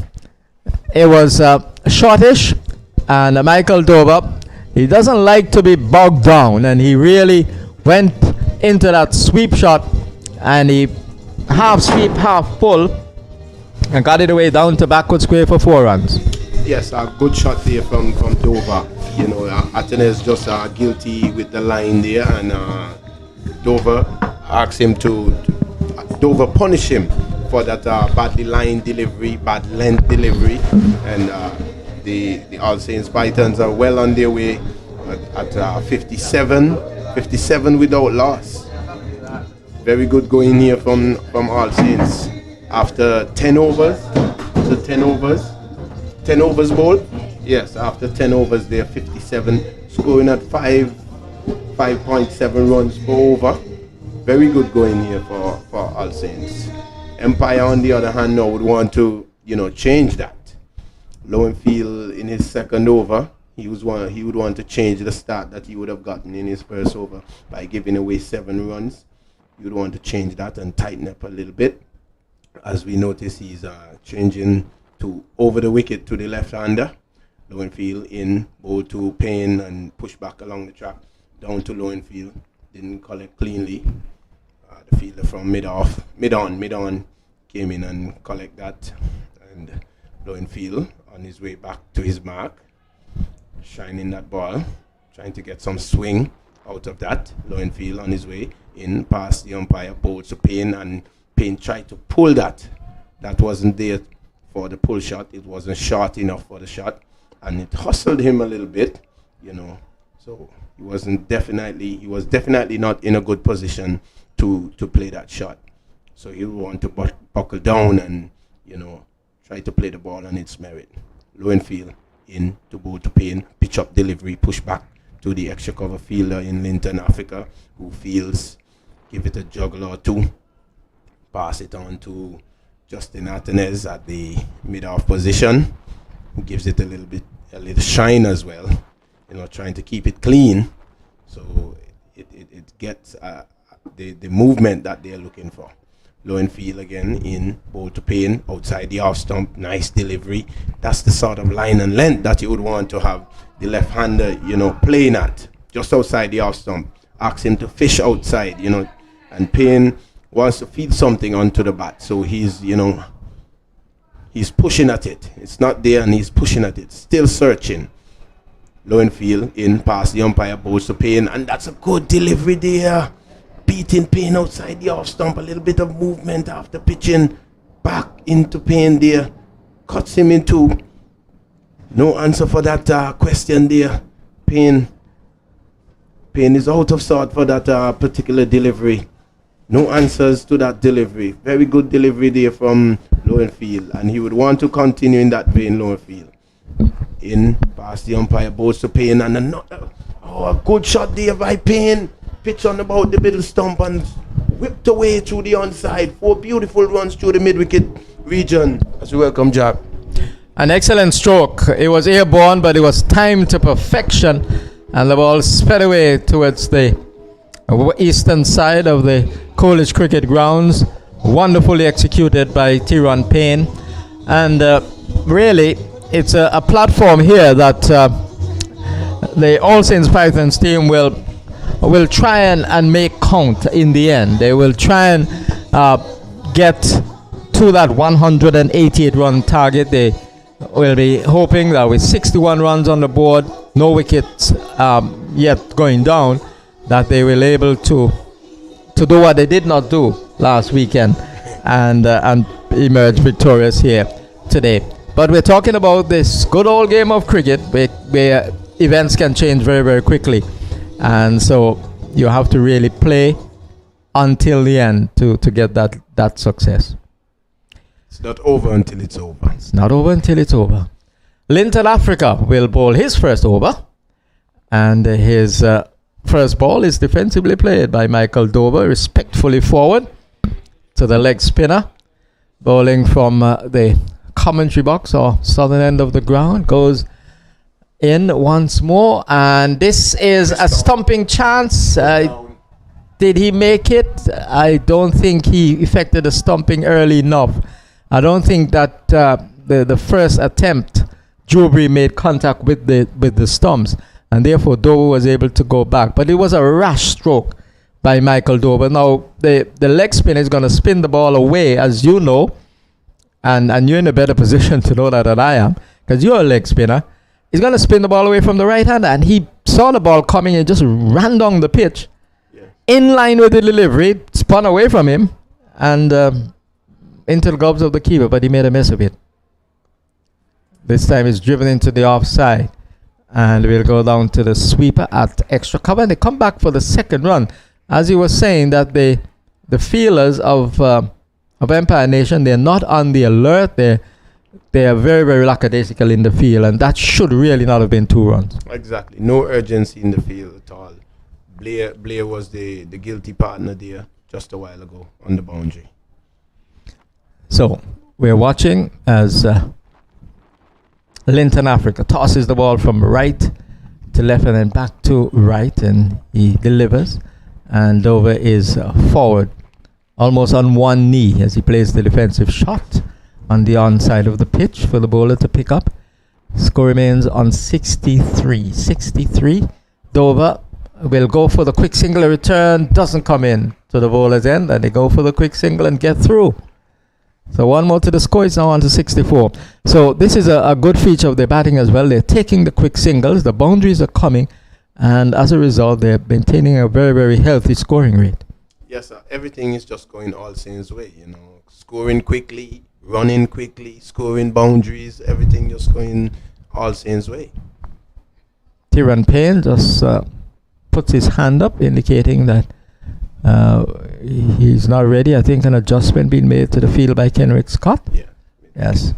it was shortish, and Michael Dover, he doesn't like to be bogged down, and he really went into that sweep shot, and he half sweep, half pull, and got it away down to backward square for 4 runs.
Yes, a good shot there from Dover. You know, Atenes just guilty with the line there, and Dover asked him Dover punish him for that badly lined delivery, bad length delivery, and the All Saints Pythons are well on their way at 57 without loss. Very good going here from All Saints after 10 overs. So 10 overs ball. Yes, after 10 overs they're 57, scoring at 5.7 runs per over. Very good going here for All Saints. Empire, on the other hand, now would want to, change that. Lowenfield in his second over, he would want to change the start that he would have gotten in his first over by giving away 7 runs. He would want to change that and tighten up a little bit. As we notice, he's changing to over the wicket to the left-hander. Lowenfield in, bowl to Payne and push back along the track down to Lowenfield. Didn't collect cleanly. The fielder from mid-on came in and collect that, and Lowenfield on his way back to his mark, shining that ball, trying to get some swing out of that. Lowenfield on his way in past the umpire, bowls to Payne, and Payne tried to pull that. That wasn't there for the pull shot. It wasn't short enough for the shot, and it hustled him a little bit, So he was definitely not in a good position to play that shot. So he'll want to buckle down and, try to play the ball on its merit. Lowenfield in to bowl to Payne, pitch up delivery, push back to the extra cover fielder in Linton, Africa, who fields, give it a juggle or two, pass it on to Justin Atenes at the mid-off position, who gives it a little shine as well, trying to keep it clean, so it gets the movement that they're looking for. Lowenfield again in, bowl to Payne, outside the off stump, nice delivery. That's the sort of line and length that you would want to have the left-hander, playing at, just outside the off stump. Ask him to fish outside, and Payne wants to feed something onto the bat, so he's pushing at it. It's not there, and he's pushing at it, still searching. Lowenfield in past the umpire, bowls to Payne, and that's a good delivery there. Beating Payne outside the off stump, a little bit of movement after pitching back into Payne there. Cuts him in two. No answer for that question there. Payne is out of sort for that particular delivery. No answers to that delivery. Very good delivery there from Lowenfield, and he would want to continue in that vein, Lowenfield. In past the umpire, bowls to Payne, and a good shot there by Payne. Pitch on about the middle stump and whipped away through the onside. 4 beautiful runs through the mid-wicket region. As we welcome Jack.
An excellent stroke. It was airborne, but it was timed to perfection, and the ball sped away towards the eastern side of the College Cricket Grounds. Wonderfully executed by Tyrone Payne, and really it's a platform here that the All Saints Pythons team will try and make count in the end. They will try and get to that 188 run target. They will be hoping that with 61 runs on the board, no wickets yet going down, that they will able to do what they did not do last weekend and emerge victorious here today. But we're talking about this good old game of cricket where events can change very, very quickly. And so you have to really play until the end to get that success.
It's not over until it's over.
It's not over until it's over. Linton, Africa will bowl his first over. And his first ball is defensively played by Michael Dover, respectfully forward to the leg spinner. Bowling from the commentary box or southern end of the ground, goes in once more, and this is a stumping chance. Did he make it? I don't think he effected a stumping early enough. I don't think that the first attempt, Jubri made contact with the stumps, and therefore Dover was able to go back. But it was a rash stroke by Michael Dover. Now the leg spinner is going to spin the ball away, as you know, and you're in a better position to know that than I am, because you're a leg spinner. He's going to spin the ball away from the right hand, and he saw the ball coming and just ran down the pitch, in line with the delivery, spun away from him, and into the gloves of the keeper, but he made a mess of it. This time it's driven into the offside, and we'll go down to the sweeper at extra cover, and they come back for the second run. As you were saying, that the feelers of Empire Nation, they're not on the alert. They are very, very lackadaisical in the field, and that should really not have been 2 runs.
Exactly. No urgency in the field at all. Blair was the guilty partner there just a while ago on the boundary.
So we're watching as Linton Africa tosses the ball from right to left and then back to right, and he delivers. And Dover is forward, almost on one knee as he plays the defensive shot on the onside of the pitch for the bowler to pick up. Score remains on 63. 63. Dover will go for the quick single. Return doesn't come in to the bowler's end, and they go for the quick single and get through. So one more to the score. It's now on to 64. So this is a good feature of their batting as well. They're taking the quick singles. The boundaries are coming, and as a result, they're maintaining a very, very healthy scoring rate.
Yes, sir. Everything is just going all Saints' way. Scoring quickly, running quickly, scoring boundaries. Everything just going all Saints' way.
Tyrone Payne just puts his hand up, indicating that he's not ready. I think an adjustment being made to the field by Kenrick Scott.
Yeah.
Yes.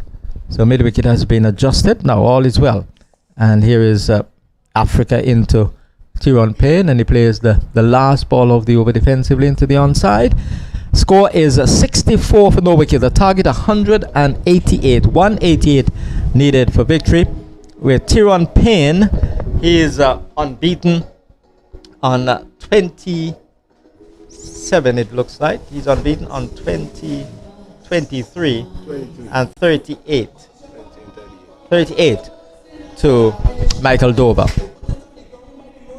So mid-wicket has been adjusted. Now all is well. And here is Africa into Tyrone Payne, and he plays the last ball of the over defensively into the onside. Score is 64 for no wicket. The target 188. 188 needed for victory. With Tyrone Payne, he is unbeaten on 27, it looks like. He's unbeaten on 20, 23, and 38. 38 to Michael Dover.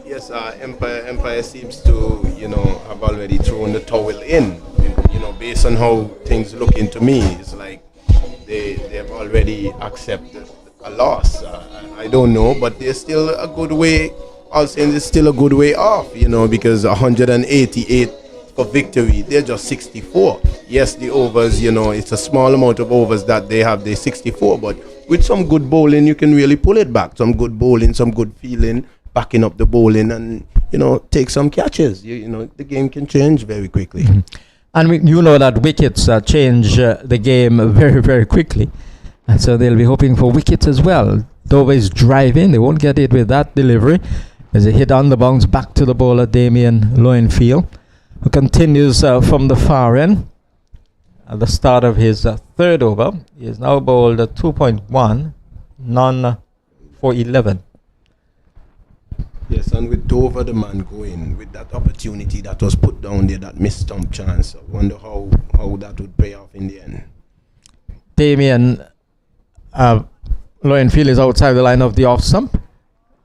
Yes, Empire seems to, have already thrown the towel in. Based on how things looking to me, it's like they have already accepted a loss. I don't know, but they're still a good way. All saying it's still a good way off, because 188 for victory, they're just 64. Yes, the overs, it's a small amount of overs that they have, they're 64, but with some good bowling, you can really pull it back. Some good bowling, some good feeling, backing up the bowling, and, take some catches. The game can change very quickly.
Mm-hmm. And that wickets change the game very, very quickly. And so they'll be hoping for wickets as well. Dover is driving. They won't get it with that delivery, as a hit on the bounce back to the bowler, Damien Lowenfield, who continues from the far end at the start of his third over. He has now bowled 2.1, none for 11.
Yes, and with Dover, the man going, with that opportunity that was put down there, that missed stump chance, I wonder how that would pay off in the end.
Damien Lowenfield is outside the line of the off stump,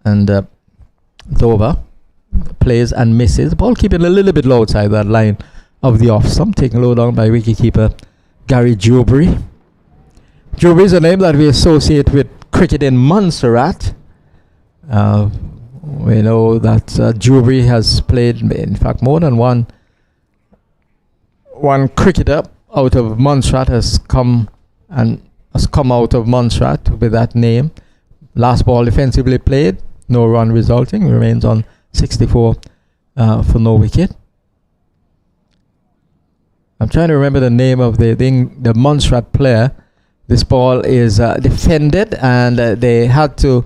and Dover plays and misses. Ball keeping a little bit low outside that line of the off stump, taken low down by wicketkeeper Gary Jubri. Jubri is a name that we associate with cricket in Montserrat. We know that Jubri has played, in fact, more than one cricketer out of Montserrat has come out of Montserrat with that name. Last ball defensively played, no run resulting, remains on 64 for no wicket. I'm trying to remember the name of the Montserrat player. This ball is defended, and they had to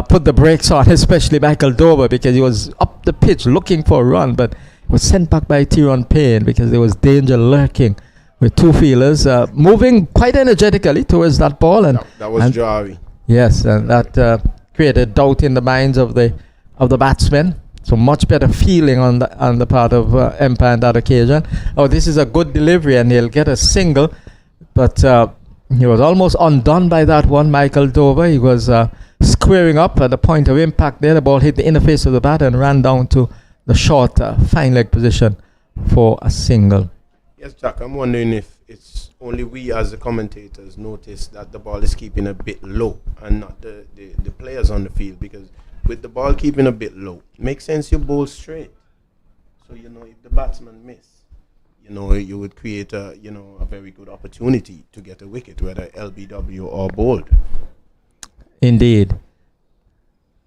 put the brakes on, especially Michael Dover, because he was up the pitch looking for a run, but was sent back by Tyrone Payne because there was danger lurking with two fielders moving quite energetically towards that ball. And
that was Jari.
Yes, and that created doubt in the minds of the batsmen. So much better feeling on the part of Empire on that occasion. Oh, this is a good delivery, and he'll get a single. But he was almost undone by that one, Michael Dover. He was squaring up at the point of impact there. The ball hit the inner face of the bat and ran down to the short fine leg position for a single.
Yes, Jack, I'm wondering if it's only we as the commentators notice that the ball is keeping a bit low and not the players on the field, because with the ball keeping a bit low, it makes sense you bowl straight. So, if the batsman miss, you would create a very good opportunity to get a wicket, whether LBW or bowled.
Indeed.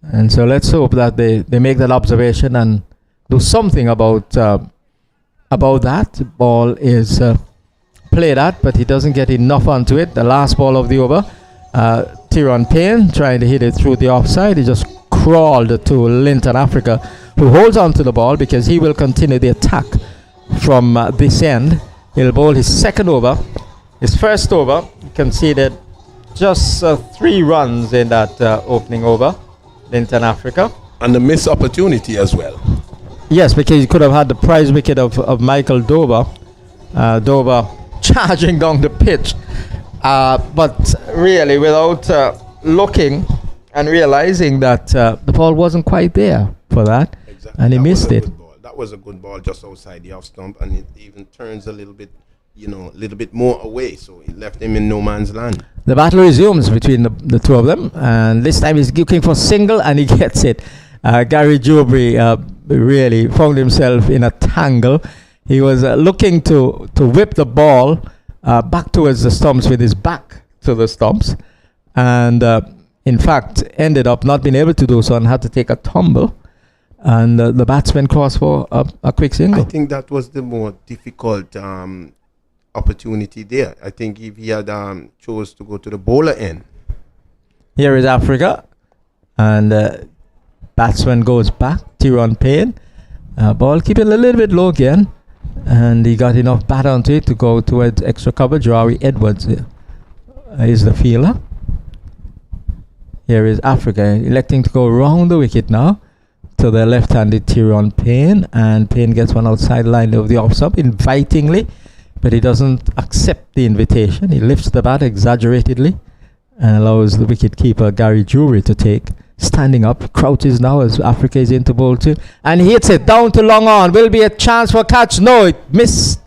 And so let's hope that they make that observation and do something about that. The ball is played at, but he doesn't get enough onto it. The last ball of the over, Tyrone Payne trying to hit it through the offside. He just crawled to Linton Africa, who holds on to the ball because he will continue the attack from this end. He'll bowl his second over. His first over, he conceded just 3 runs in that opening over, Linton Africa.
And a missed opportunity as well.
Yes, because he could have had the prize wicket of Michael Dover. Dover charging down the pitch. But really, without looking and realizing that the ball wasn't quite there for that, exactly. And he missed it.
That was a good ball just outside the off stump, and it even turns a little bit more away, so it left him in no man's land.
The battle resumes between the two of them, and this time he's looking for single, and he gets it. Gary Jubri really found himself in a tangle. He was looking to whip the ball back towards the stumps with his back to the stumps, and in fact ended up not being able to do so and had to take a tumble, and the batsman crossed for a quick single.
I think that was the more difficult opportunity there. I think if he had chose to go to the bowler end.
Here is Africa, and batsman goes back, Tyrone Payne. Ball keeping a little bit low again, and he got enough bat onto it to go towards extra cover. Jawari Edwards is the fielder. Here is Africa electing to go round the wicket now to the left-handed Tyrone Payne, and Payne gets one outside line of the off-stump invitingly, but he doesn't accept the invitation. He lifts the bat exaggeratedly and allows the wicket-keeper Gary Jewry to take. Standing up, crouches now as Africa is into bowl 2, and he hits it down to long on. Will be a chance for catch. No, it missed.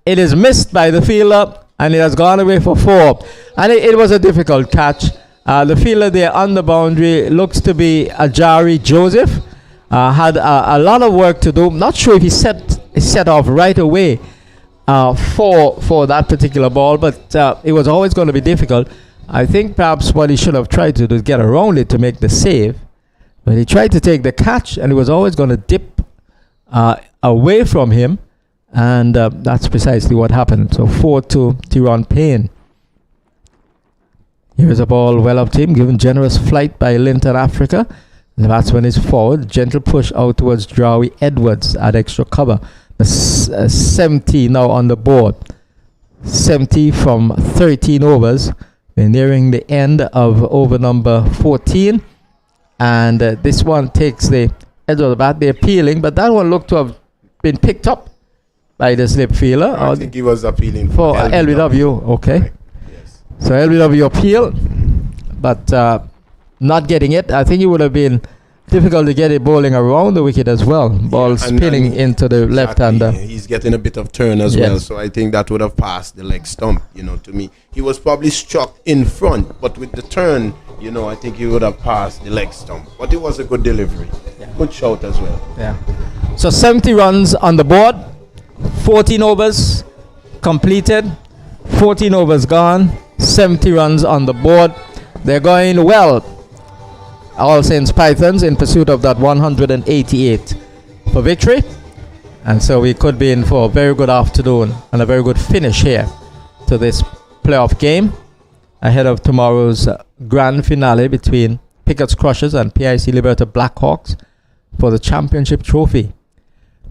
It is missed by the fielder, and it has gone away for 4. And it was a difficult catch. The fielder there on the boundary looks to be Ajari Joseph. Had a lot of work to do. Not sure if he set off right away for that particular ball, but it was always going to be difficult. I think perhaps what he should have tried to do is get around it to make the save. But he tried to take the catch, and it was always going to dip away from him. And that's precisely what happened. So 4-2 Tyrone Payne. Here's a ball well up to him, given generous flight by Linton Africa. The batsman is forward. Gentle push out towards Jawari Edwards at extra cover. The 70 now on the board. 70 from 13 overs. We're nearing the end of over number 14. And this one takes the edge of the bat. They're peeling, but that one looked to have been picked up by the slip fielder.
I think he was appealing
for LBW. Okay. Right. Yes. So LBW appeal, but not getting it. I think it would have been difficult to get it bowling around the wicket as well. Ball spinning into the left-hander.
He's getting a bit of turn as well, so I think that would have passed the leg stump, to me. He was probably struck in front, but with the turn, I think he would have passed the leg stump. But it was a good delivery. Yeah. Good shot as well.
Yeah. So 70 runs on the board, 14 overs completed, 14 overs gone, 70 runs on the board. They're going well. All Saints Pythons in pursuit of that 188 for victory. And so we could be in for a very good afternoon and a very good finish here to this playoff game ahead of tomorrow's grand finale between Pickett's Crushers and PIC Liberta Blackhawks for the championship trophy.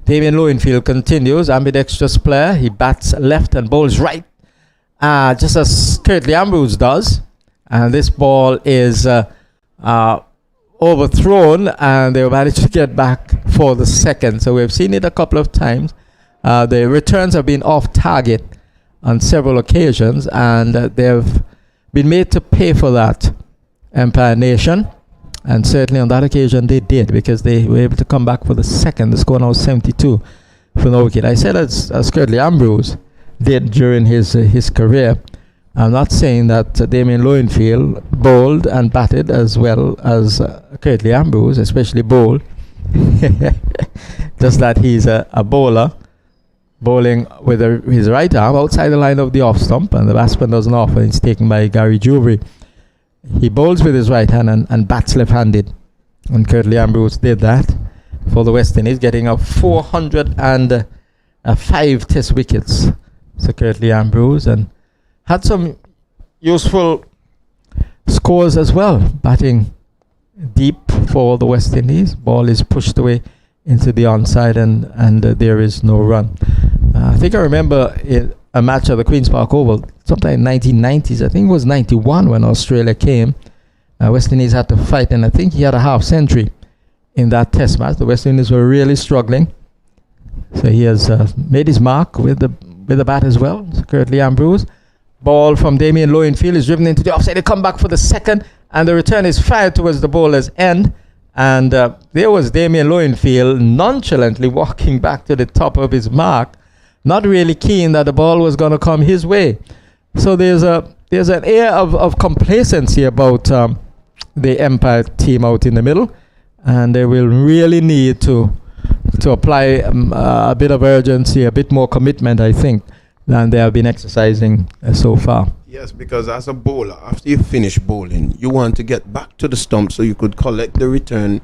Damien Lowenfield continues, ambidextrous player. He bats left and bowls right, just as Curtly Ambrose does. And this ball is overthrown, and they managed to get back for the second. So we've seen it a couple of times. The returns have been off target on several occasions, and they've been made to pay for that, Empire Nation. And certainly on that occasion they did, because they were able to come back for the second. The score now 72 for no wicket. I said as Curtly Ambrose did during his career. I'm not saying that Damien Lowenfield bowled and batted as well as Curtly Ambrose, especially bowled. Just that he's a bowler bowling with his right arm outside the line of the off stump, and the batsman doesn't offer. It's taken by Gary Jewry. He bowls with his right hand and bats left-handed, and Curtly Ambrose did that for the West Indies, getting a 405 test wickets. So Curtly Ambrose, and had some useful scores as well, batting deep for the West Indies. Ball is pushed away into the onside, and there is no run. I think I remember a match at the Queen's Park Oval sometime in 1990s. I think it was 91 when Australia came. West Indies had to fight, and I think he had a half century in that test match. The West Indies were really struggling. So he has made his mark with the bat as well. So Curtly Ambrose. Ball from Damien Lowenfield is driven into the offside. They come back for the second, and the return is fired towards the bowler's end. And there was Damien Lowenfield nonchalantly walking back to the top of his mark, not really keen that the ball was going to come his way. So there's an air of complacency about the Empire team out in the middle, and they will really need to apply a bit of urgency, a bit more commitment, I think, than they have been exercising so far.
Yes, because as a bowler, after you finish bowling, you want to get back to the stump so you could collect the return,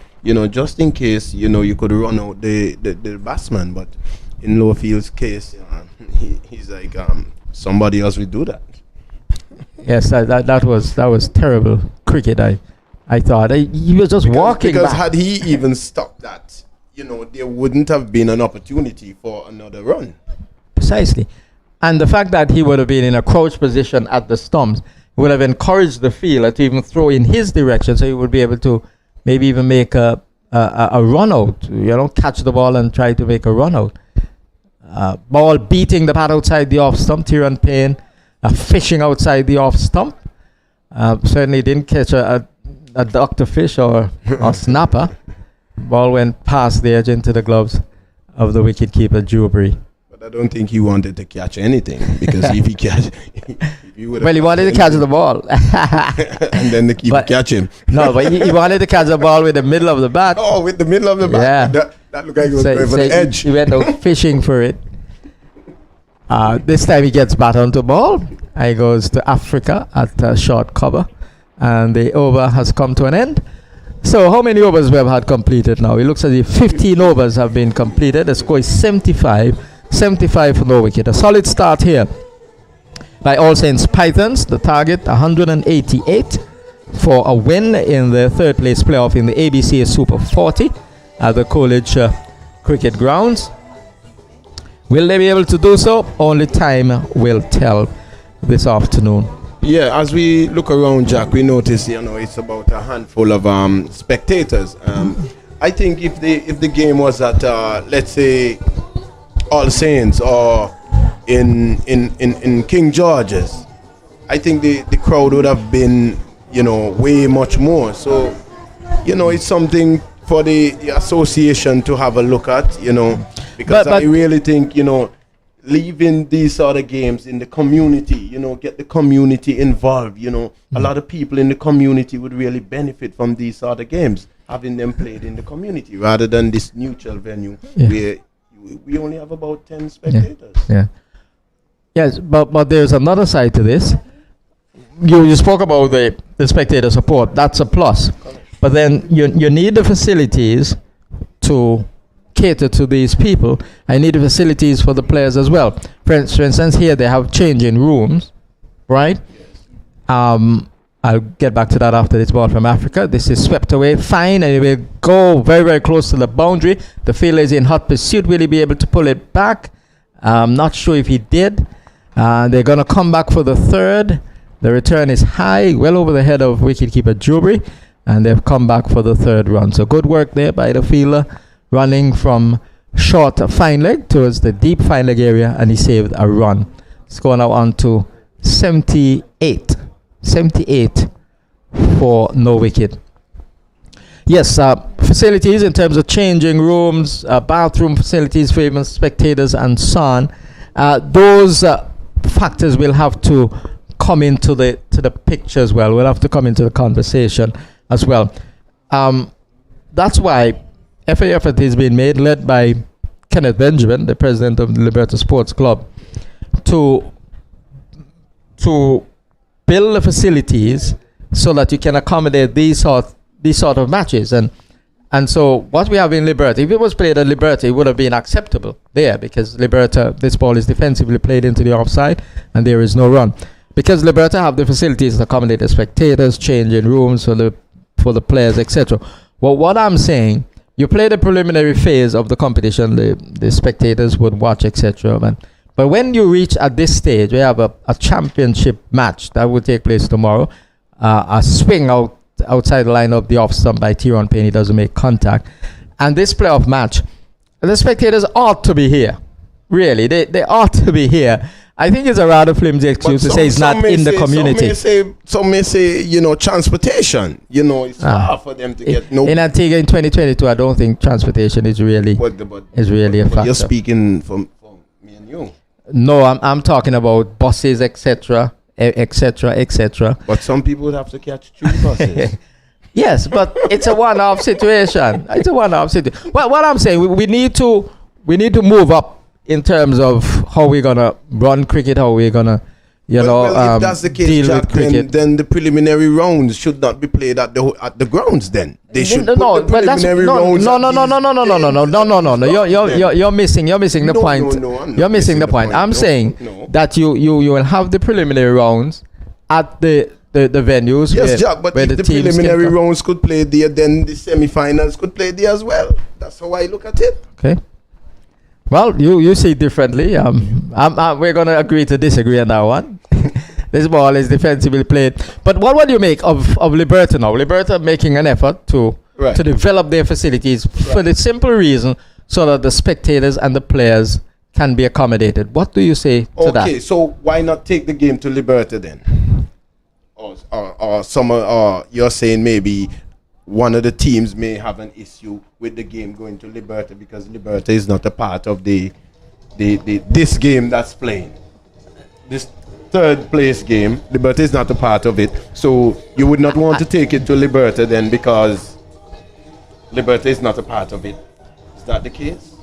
just in case, you could run out the batsman. But in Lowfield's case, he's like, somebody else will do that.
Yes, that was terrible cricket. I thought he was just walking
because
back.
Had he even stopped that, there wouldn't have been an opportunity for another run.
Precisely. And the fact that he would have been in a crouch position at the stumps would have encouraged the fielder to even throw in his direction, so he would be able to maybe even make a run out, catch the ball and try to make a run out. Ball beating the bat outside the off stump. Tyrone Payne fishing outside the off stump. Certainly didn't catch a Dr. Fish or snapper. Ball went past the edge into the gloves of the wicketkeeper Jewry.
I don't think he wanted to catch anything, because if he would have...
Well, he wanted to catch the ball.
and then the keeper catch him.
No, but he wanted to catch the ball with the middle of the bat.
Oh, with the middle of the bat.
Yeah.
That looked like he was going for the edge.
He went out fishing for it. This time he gets bat onto ball. He goes to Africa at short cover. And the over has come to an end. So how many overs we have had completed now? It looks as if 15 overs have been completed. The score is 75 for no wicket. A solid start here by All Saints Pythons. The target 188 for a win in the third place playoff in the ABCA Super 40 at the College Cricket Grounds. Will they be able to do so? Only time will tell this afternoon.
Yeah, as we look around, Jack, we notice it's about a handful of spectators. I think if the game was at let's say All Saints or in King George's, I think the crowd would have been way much more. So it's something for the association to have a look at, because I really think leaving these sort of games in the community, get the community involved. A lot of people in the community would really benefit from these sort of games, having them played in the community rather than this neutral venue where we only have about 10 spectators.
Yeah. Yes, but there's another side to this. You spoke about the spectator support. That's a plus. But then you need the facilities to cater to these people. I need the facilities for the players as well. For instance, here they have changing rooms, right? I'll get back to that after this ball from Africa. This is swept away, fine, and it will go very, very close to the boundary. The fielder is in hot pursuit. Will he be able to pull it back? I'm not sure if he did. They're going to come back for the third. The return is high, well over the head of wicketkeeper Jewry. and they've come back for the third run. So good work there by the fielder, running from short fine leg towards the deep fine leg area, and he saved a run. Score now on to 78 for no wicket. Yes, facilities in terms of changing rooms, bathroom facilities for even spectators and so on. Those factors will have to come into the picture as well. We'll have to come into the conversation as well. That's why every effort is being made, led by Kenneth Benjamin, the president of the Liberta Sports Club, to build the facilities so that you can accommodate these sort of matches. And so what we have in Liberta, if it was played at Liberta, it would have been acceptable there, because Liberta, this ball is defensively played into the offside and there is no run. Because Liberta have the facilities to accommodate the spectators, changing rooms for the players, etc. Well, what I'm saying, you play the preliminary phase of the competition, the spectators would watch, etc. But when you reach at this stage, we have a championship match that will take place tomorrow, a swing outside the line of the off stump by Tyrone Payne. He doesn't make contact. And this playoff match, the spectators ought to be here. Really, they ought to be here. I think it's a rather flimsy excuse to say it's not in the community.
Some may say, transportation. It's hard for them to get. No.
In Antigua in 2022, I don't think transportation is really a factor.
You're speaking from me and you.
No, I'm talking about buses, etc., etc.
But some people would have to catch 2 buses.
Yes, but it's a one-off situation. It's a one-off situation. Well, what I'm saying, we need to move up in terms of how we're gonna run cricket, how we're gonna, if
that's the case,
deal
Jack,
with cricket.
then the preliminary rounds should not be played at the grounds. Then they should put the preliminary rounds.
No. You're missing the point. You're missing the point. I'm saying that you will have the preliminary rounds at the venues.
Yes, Jack, but if the preliminary rounds could play there, then the semi-finals could play there as well. That's how I look at it.
Okay. Well, you see it differently. We're going to agree to disagree on that one. This ball is defensively played. But what would you make of Liberta now? Liberta making an effort to develop their facilities for the simple reason so that the spectators and the players can be accommodated. What do you say to that?
Okay, so why not take the game to Liberta then? Or you're saying maybe one of the teams may have an issue with the game going to Liberta because Liberta is not a part of this game that's playing. This third place game, Liberta is not a part of it. So you would not want to take it to Liberta then because Liberta is not a part of it. Is that the case?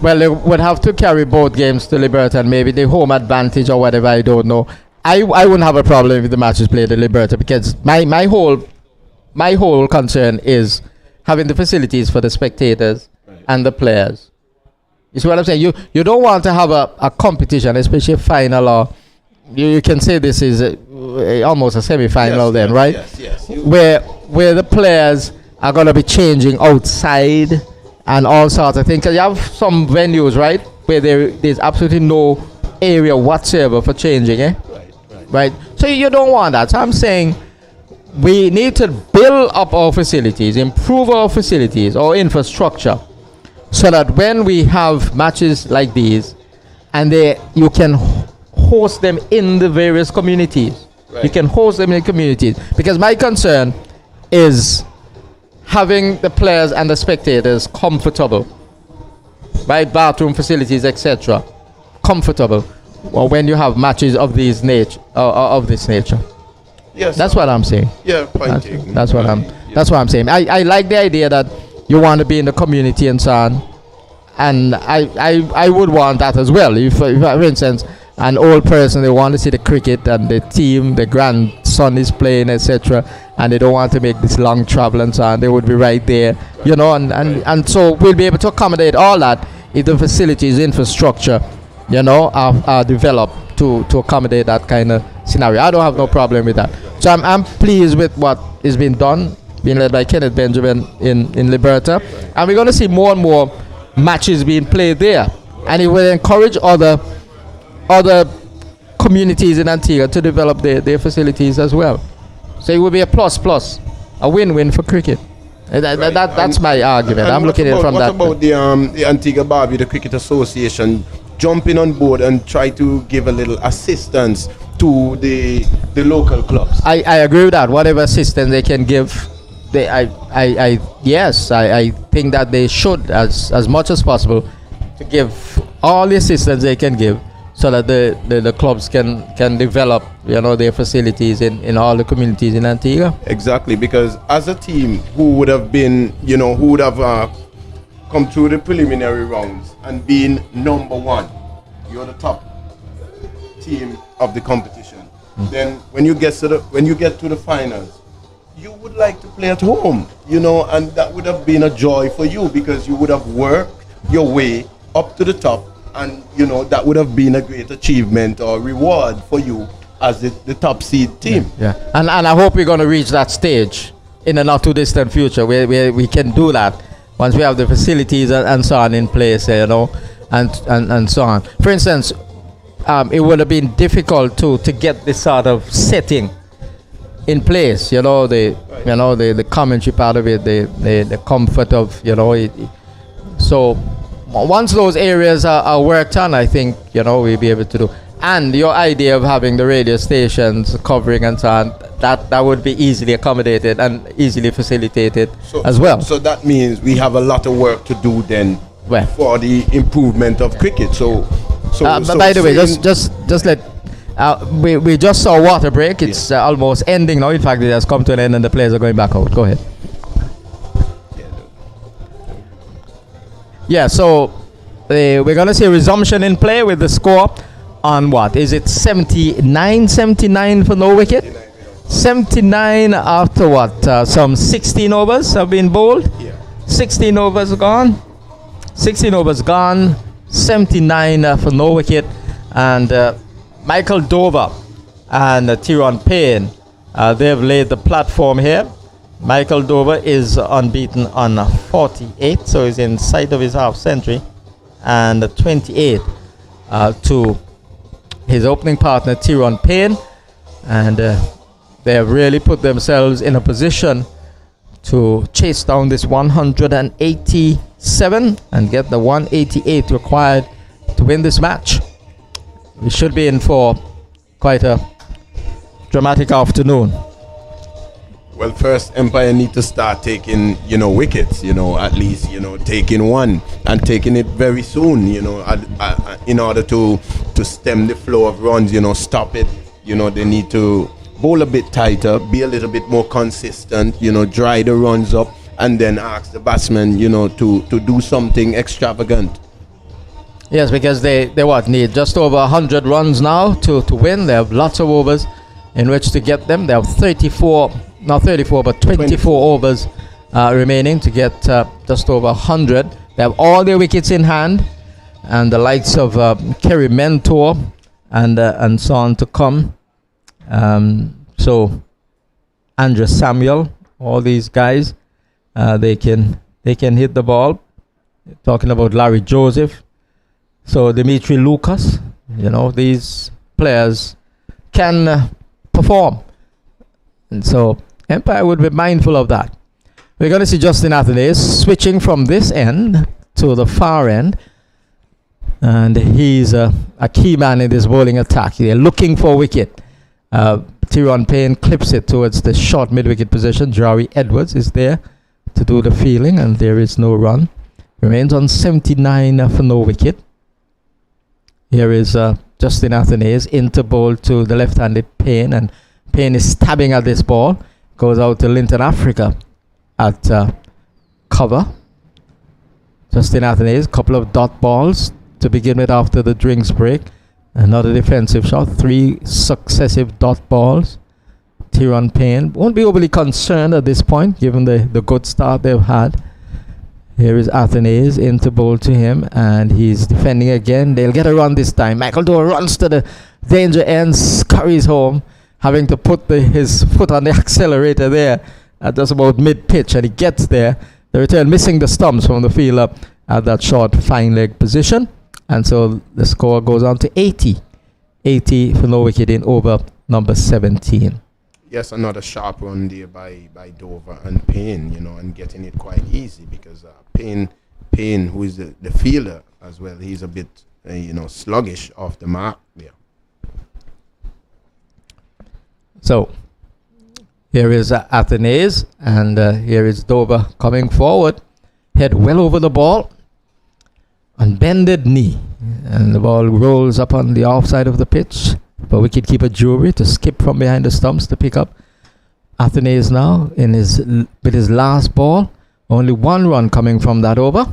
Well, they would have to carry both games to Liberta and maybe the home advantage or whatever, I don't know. I wouldn't have a problem if the match is played at Liberta because my whole concern is having the facilities for the spectators and the players. You see what I'm saying? You don't want to have a competition, especially a final, or you can say this is almost a semi-final right?
Yes.
Where the players are going to be changing outside and all sorts of things. 'Cause you have some venues, right, where there's absolutely no area whatsoever for changing, Right? So you don't want that. So I'm saying we need to build up our facilities, improve our facilities, our infrastructure, so that when we have matches like these, and you can host them in the various communities. Right. You can host them in the communities. Because my concern is having the players and the spectators comfortable, right? Bathroom facilities, etc. Comfortable, or when you have matches of this nature. Yes, that's what I'm saying.
Yeah,
that's what I'm saying. I like the idea that you want to be in the community and so on, and I would want that as well. If for instance, an old person, they want to see the cricket and the team, the grandson is playing, etc., and they don't want to make this long travel and so on, they would be right there, and so we'll be able to accommodate all that if the facilities, infrastructure, are developed to accommodate that kind of scenario. I don't have no problem with that. So I'm pleased with what is being done, being led by Kenneth Benjamin in Liberta, and we're going to see more and more matches being played there, and it will encourage other communities in Antigua to develop their facilities as well. So it will be a plus a win-win for cricket. That's my argument. I'm looking at it from that.
What about the Antigua Barbuda Cricket Association jumping on board and try to give a little assistance to the local clubs?
I agree with that. Whatever assistance they can give, I think that they should, as much as possible, to give all the assistance they can give, so that the clubs can develop, their facilities in all the communities in Antigua.
Exactly, because as a team who would have been, who would have come through the preliminary rounds and been number one, you're the top team of the competition. Then when you get to the finals, you would like to play at home, and that would have been a joy for you, because you would have worked your way up to the top, and that would have been a great achievement or reward for you as the top seed team.
Yeah. And I hope we're going to reach that stage in a not too distant future where we can do that once we have the facilities and so on in place, and so on. For instance, it would have been difficult to get this sort of setting in place, the commentary part of it, the comfort of, so once those areas are worked on, I think, we'll be able to do. And your idea of having the radio stations covering and so on, that would be easily accommodated and easily facilitated as well.
So that means we have a lot of work to do then for the improvement of cricket.
But by the way, just let we just saw water break. It's almost ending now. In fact, it has come to an end and the players are going back out. Go ahead. Yeah, so we're going to see a resumption in play with the score on what? Is it 79 for no wicket? 79 after what? Some 16 overs have been bowled?
Yeah.
16 overs gone. 16 overs gone. 79 for no wicket. And Michael Dover and Tyrone Payne, they've laid the platform here. Michael Dover is unbeaten on 48, so he's in sight of his half century, and 28 to his opening partner Tyrone Payne, and they have really put themselves in a position to chase down this 187 and get the 188 required to win this match. We should be in for quite a dramatic afternoon.
Well, first, Empire need to start taking, wickets, at least, taking one and taking it very soon, in order to stem the flow of runs, stop it. They need to bowl a bit tighter, be a little bit more consistent, dry the runs up, and then ask the batsmen, to do something extravagant.
Yes, because they need just over 100 runs now to win. They have lots of overs in which to get them. They have 24 overs remaining to get just over 100. They have all their wickets in hand, and the likes of Kerry Mentor and so on to come. So Andrew Samuel, all these guys, they can hit the ball. Talking about Larry Joseph, so Dimitri Lucas, these players can perform, and so Empire would be mindful of that. We're going to see Justin Athanaze switching from this end to the far end, and he's a key man in this bowling attack. They're looking for a wicket. Tyrone Payne clips it towards the short mid-wicket position. Jari Edwards is there to do the fielding, and there is no run. Remains on 79 for no wicket. Here is Justin Athanaze into bowl to the left-handed Payne, and Payne is stabbing at this ball. Goes out to Linton Africa at cover. Justin Athanaze, couple of dot balls to begin with after the drinks break. Another defensive shot, 3 successive dot balls. Tyrone Payne won't be overly concerned at this point, given the good start they've had. Here is Athanaze into bowl to him, and he's defending again. They'll get a run this time. Michael Dover runs to the danger end, scurries home, having to put his foot on the accelerator there at just about mid-pitch, and he gets there. The return missing the stumps from the fielder at that short fine leg position, and so the score goes on to 80 for no wicket in over number 17.
Yes, another sharp run there by Dover and Payne, and getting it quite easy because Payne, who is the fielder as well, he's a bit, sluggish off the mark there.
So here is Athenaeus, and here is Dover coming forward, head well over the ball, on bended knee, and the ball rolls up on the offside of the pitch. But wicketkeeper Jury to skip from behind the stumps to pick up Athenaeus now with his last ball. Only one run coming from that over.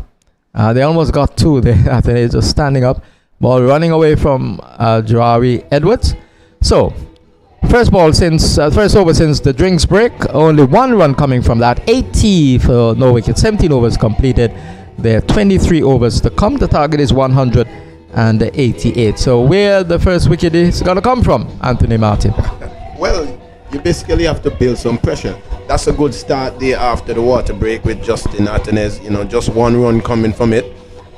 They almost got two there. Athenaeus just standing up. Ball running away from Jawari Edwards. So, first over since the drinks break. Only one run coming from that. 80 for no wicket. 17 overs completed. There are 23 overs to come. The target is 188. So where the first wicket is going to come from, Anthony Martin?
Well, you basically have to build some pressure. That's a good start there after the water break with Justin Athenaeus. Just one run coming from it.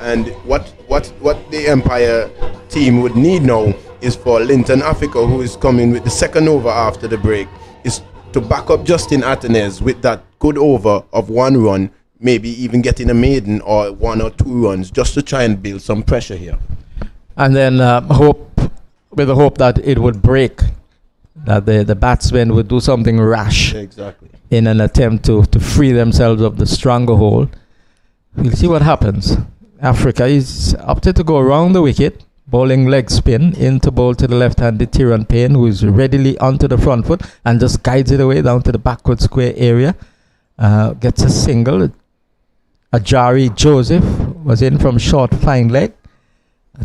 And what the Empire team would need now is for Linton Africa, who is coming with the second over after the break, is to back up Justin Athenaeus with that good over of one run, maybe even getting a maiden or one or two runs, just to try and build some pressure here.
And then with the hope that it would break, that the batsmen would do something rash.
Exactly.
In an attempt to free themselves of the stronger hold. We'll see what happens. Africa is opted to go around the wicket, bowling leg spin into bowl to the left-handed Tyrone Payne, who is readily onto the front foot and just guides it away down to the backward square area. Gets a single. Ajari Joseph was in from short fine leg.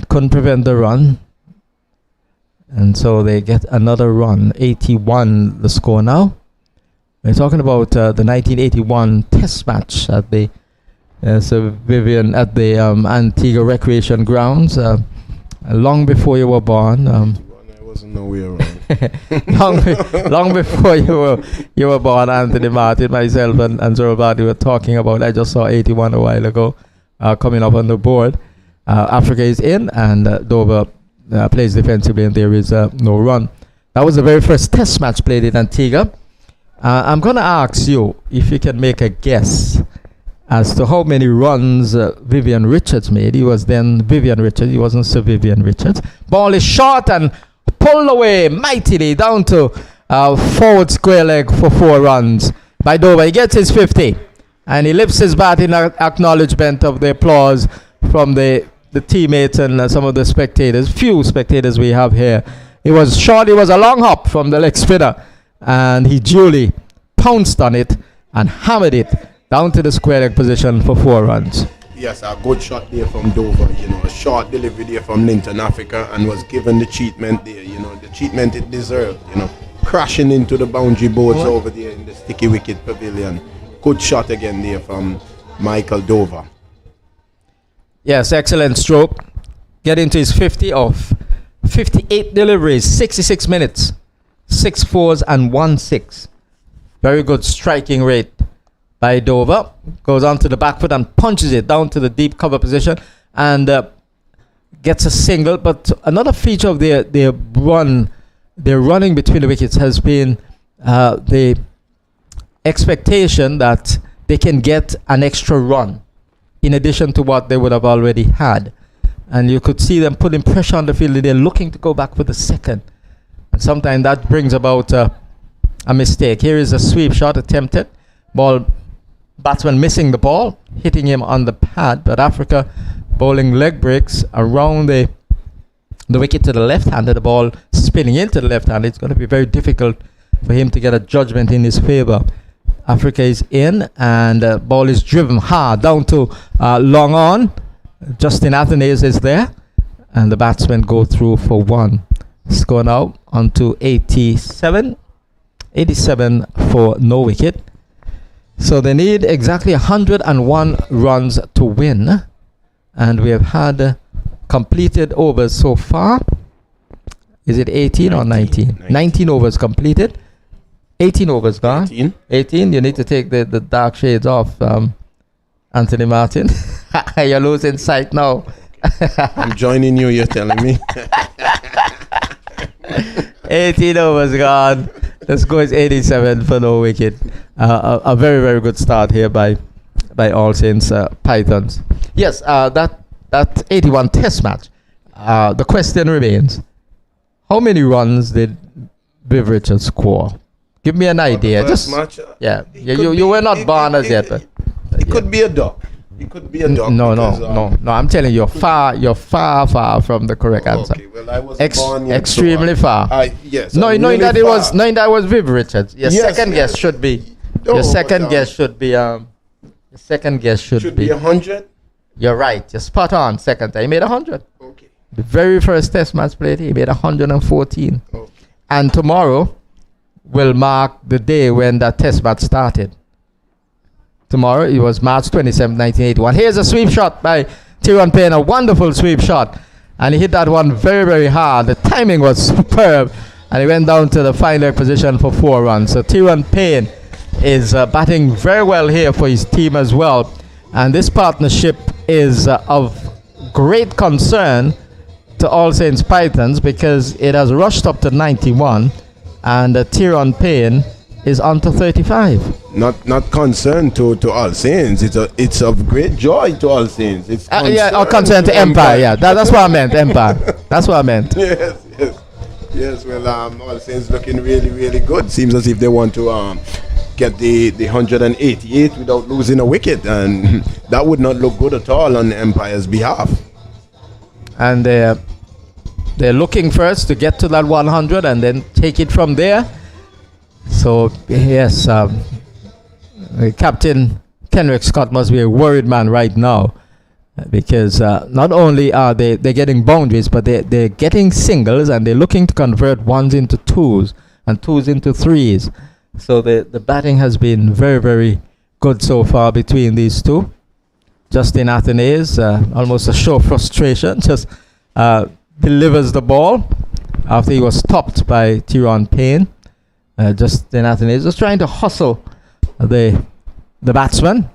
Couldn't prevent the run. And so they get another run. 81 the score now. We're talking about the 1981 Test match at the Sir Vivian at the Antigua Recreation Grounds. Long before you were born.
I wasn't nowhere around.
long before you were born, Anthony Martin, myself, and Zorobadi were talking about. I just saw 81 a while ago, coming up on the board. Africa is in, and Dover plays defensively, and there is no run. That was the very first Test match played in Antigua. I'm going to ask you if you can make a guess as to how many runs Vivian Richards made. He was then Vivian Richards. He wasn't Sir Vivian Richards. Ball is short and pulled away mightily down to forward square leg for 4 runs by Dover. He gets his 50, and he lifts his bat in acknowledgement of the applause from the teammates and some of the spectators. Few spectators we have here. It was short. It was a long hop from the leg spinner, and he duly pounced on it and hammered it down to the square leg position for 4 runs.
Yes, a good shot there from Dover, a short delivery there from Linton Africa, and was given the treatment there, the treatment it deserved, crashing into the boundary boards over there in the sticky wicket pavilion. Good shot again there from Michael Dover.
Yes, excellent stroke. Getting to his 50 of 58 deliveries, 66 minutes, 6 fours and 1 6. Very good striking rate by Dover. Goes onto the back foot and punches it down to the deep cover position and gets a single. But another feature of their running between the wickets has been the expectation that they can get an extra run in addition to what they would have already had. And you could see them putting pressure on the field. They're looking to go back for the second. And sometimes that brings about a mistake. Here is a sweep shot attempted. Batsman missing the ball, hitting him on the pad. But Africa bowling leg breaks around the wicket to the left-hander. The ball spinning into the left-hander. It's going to be very difficult for him to get a judgment in his favor. Africa is in, and ball is driven hard down to long on. Justin Athenaeus is there, and the batsmen go through for 1. Score now on to 87 for no wicket. So they need exactly 101 runs to win, and we have had completed overs so far. Is it 18 or 19? 19 overs completed. 18 overs gone. 18. You need to take the dark shades off, Anthony Martin. You're losing sight now.
I'm joining you, you're telling me.
18 overs gone. The score is 87 for no wicket. A very, very good start here by All Saints Pythons. Yes, that 81 test match. The question remains, how many runs did Viv Richards score? Give me an idea. Just
match,
you were not born as yet.
It could be a duck. It could be a duck.
No. I'm telling you, you're far from the correct answer.
Okay, well, I wasn't born yet,
extremely far.
Yes.
Knowing
really
that
far.
knowing that was Viv Richards. Your second guess should be.
No,
Your second
but,
guess should be. Your second guess should be
100.
You're right. You're spot on. Second time, he made 100.
Okay.
The very first test match played, he made 114.
Okay.
And tomorrow will mark the day when that test match started. Tomorrow, it was March 27, 1981. Here's a sweep shot by Tyrone Payne, a wonderful sweep shot. And he hit that one very, very hard. The timing was superb. And he went down to the fine leg position for 4 runs. So Tyrone Payne is batting very well here for his team as well. And this partnership is of great concern to All Saints Pythons because it has rushed up to 91. And Tyrone Payne is on to 35.
Not concern to All Saints. It's of great joy to All Saints. It's
concern to Empire. Yeah, that's what I meant. Empire. That's what I meant.
Yes. Well, All Saints looking really, really good. Seems as if they want to get the 188 without losing a wicket, and that would not look good at all on Empire's behalf.
And they're looking first to get to that 100 and then take it from there. So yes, Captain Kenrick Scott must be a worried man right now because not only are they getting boundaries, but they're getting singles and they're looking to convert ones into twos and twos into threes. So the batting has been very, very good so far between these two. Justin Athanaze, almost a show of frustration, just delivers the ball after he was stopped by Tyrone Payne. Justin Athanaze was trying to hustle the batsman.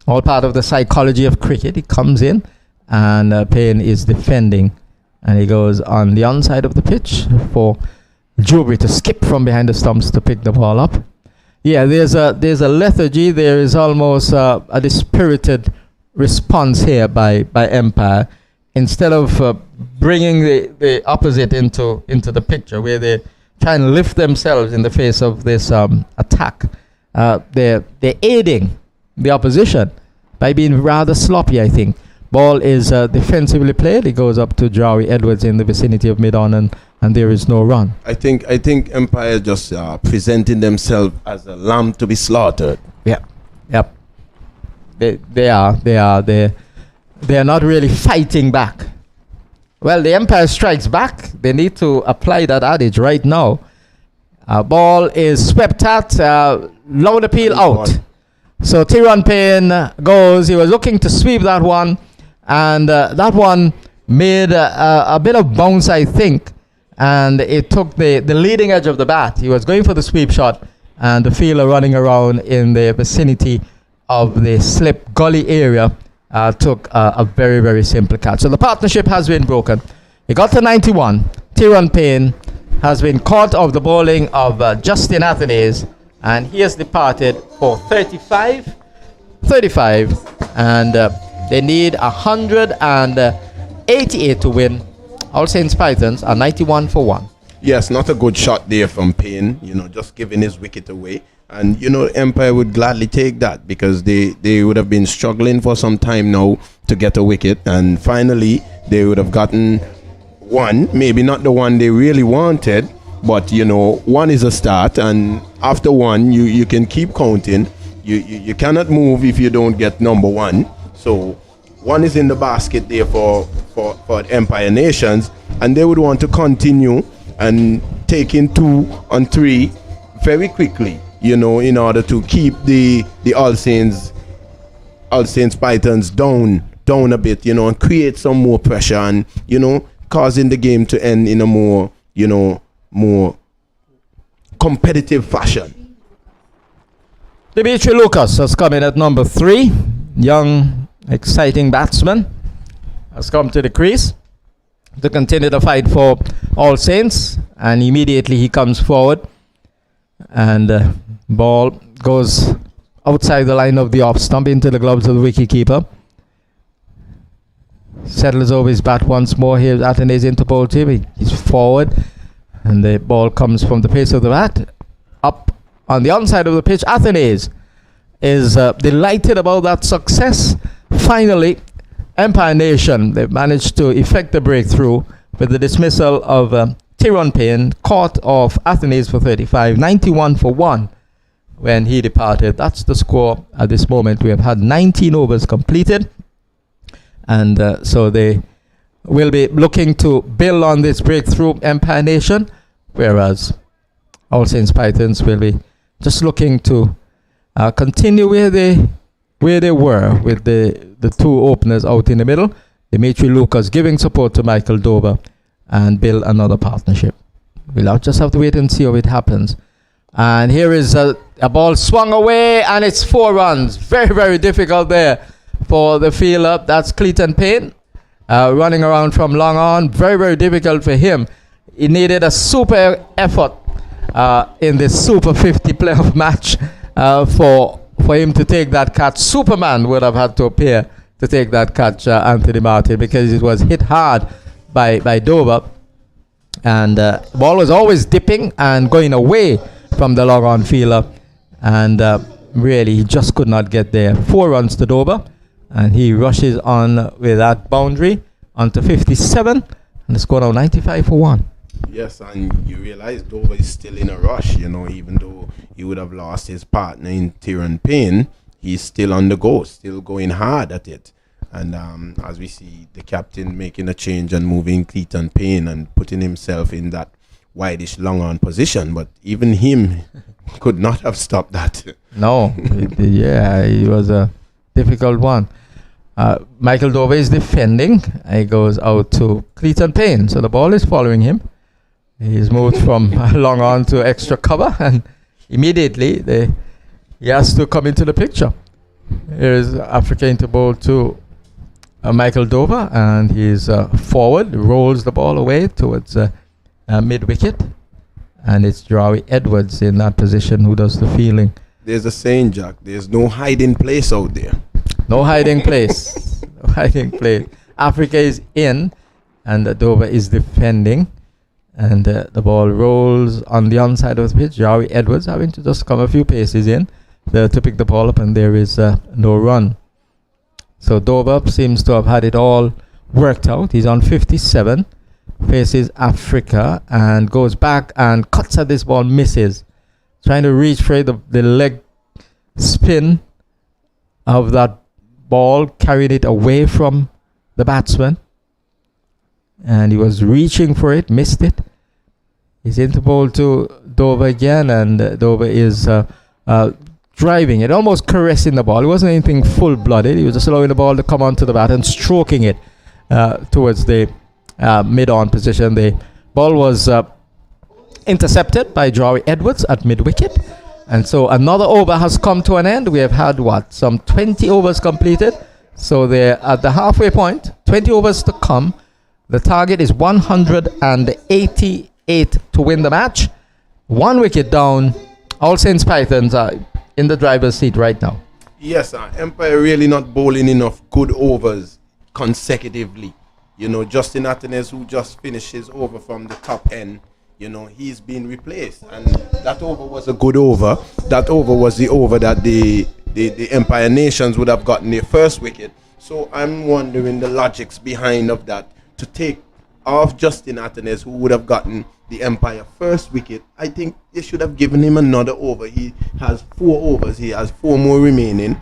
All part of the psychology of cricket. He comes in and Payne is defending, and he goes on the onside of the pitch for Jubri to skip from behind the stumps to pick the ball up. Yeah, there's a lethargy. There is almost a dispirited response here by Empire. Instead of bringing the opposite into the picture, where they try and lift themselves in the face of this attack, they're aiding the opposition by being rather sloppy, I think. Ball is defensively played. It goes up to Jari Edwards in the vicinity of mid-on, and there is no run.
I think Empire just presenting themselves as a lamb to be slaughtered.
Yeah, yep. They are not really fighting back. Well, the Empire strikes back. They need to apply that adage right now. Ball is swept at, loud appeal out. So Tyrone Payne goes. He was looking to sweep that one, and that one made a bit of bounce, I think, and it took the leading edge of the bat. He was going for the sweep shot, and the fielder running around in the vicinity of the slip gully area took a very, very simple catch. So the partnership has been broken. He got to 91. Tyrone Payne has been caught of the bowling of Justin Athanaze, and he has departed for 35, and they need 188 to win. All Saints Pythons are 91 for 1.
Yes, not a good shot there from Payne, just giving his wicket away. And, Empire would gladly take that because they would have been struggling for some time now to get a wicket. And finally, they would have gotten one, maybe not the one they really wanted, but, one is a start. And after one, you can keep counting. You cannot move if you don't get number one. So one is in the basket there for Empire Nations. And they would want to continue and take in 2 and 3 very quickly. In order to keep the All Saints Pythons down a bit, and create some more pressure and, causing the game to end in a more competitive fashion.
Dimitri Lucas has come in at number 3. Young, exciting batsman has come to the crease to continue the fight for All Saints, and immediately he comes forward. And ball goes outside the line of the off stump into the gloves of the wicketkeeper. Settles over his bat once more. Here's Athena's into ball team. He's forward. And the ball comes from the pace of the bat up on the onside of the pitch. Athena's is delighted about that success. Finally, Empire Nation, they've managed to effect the breakthrough with the dismissal of Tyrone Payne, caught off Athena's for 35, 91 for 1 when he departed. That's the score at this moment. We have had 19 overs completed. And so they will be looking to build on this breakthrough, Empire Nation, whereas All Saints Pythons will be just looking to continue where they were with the two openers out in the middle. Dimitri Lucas giving support to Michael Dover and build another partnership. We'll just have to wait and see how it happens. And here is a ball swung away, and it's 4 runs. Very, very difficult there for the fielder. That's Clayton Payne running around from long on. Very, very difficult for him. He needed a super effort in this Super 50 playoff match for him to take that catch. Superman would have had to appear to take that catch, Anthony Martin, because it was hit hard by Dover. And the ball was always dipping and going away from the long on fielder. And really, he just could not get there. 4 runs to Dover. And he rushes on with that boundary onto 57. And the score now 95 for 1.
Yes, and you realize Dover is still in a rush, even though he would have lost his partner in Tyrone Payne, he's still on the go, still going hard at it. And as we see the captain making a change and moving Clayton Payne and putting himself in that wideish long on position, but even him could not have stopped that.
No, it was a difficult one. Michael Dover is defending. He goes out to Clayton Payne, so the ball is following him. He's moved from long on to extra cover, and immediately he has to come into the picture. Here is Africa into bowl to Michael Dover, and he's forward, rolls the ball away towards mid-wicket, and it's Jarawi Edwards in that position who does the fielding.
There's a saying, Jack, there's no hiding place out there.
No hiding place. No hiding place. Africa is in, and Dover is defending. And the ball rolls on the onside of the pitch. Jarawi Edwards having to just come a few paces in to pick the ball up, and there is no run. So Dover seems to have had it all worked out. He's on 57, faces Africa, and goes back and cuts at this ball, misses. Trying to reach for the leg spin of that ball, carried it away from the batsman. And he was reaching for it, missed it. He's into ball to Dover again, and Dover is driving it, almost caressing the ball. It wasn't anything full-blooded. He was just allowing the ball to come onto the bat and stroking it towards the mid-on position. The ball was intercepted by Jarawi Edwards at mid-wicket. And so another over has come to an end. We have had, some 20 overs completed. So they're at the halfway point, 20 overs to come. The target is 188 to win the match. 1 wicket down. All Saints Pythons are in the driver's seat right now.
Yes, Empire really not bowling enough good overs consecutively. Justin Athenes, who just finished his over from the top end, he's been replaced. And that over was a good over. That over was the over that the Empire Nations would have gotten their first wicket. So I'm wondering the logics behind of that. To take off Justin Athenes, who would have gotten the Empire first wicket, I think they should have given him another over. He has 4 overs. He has 4 more remaining.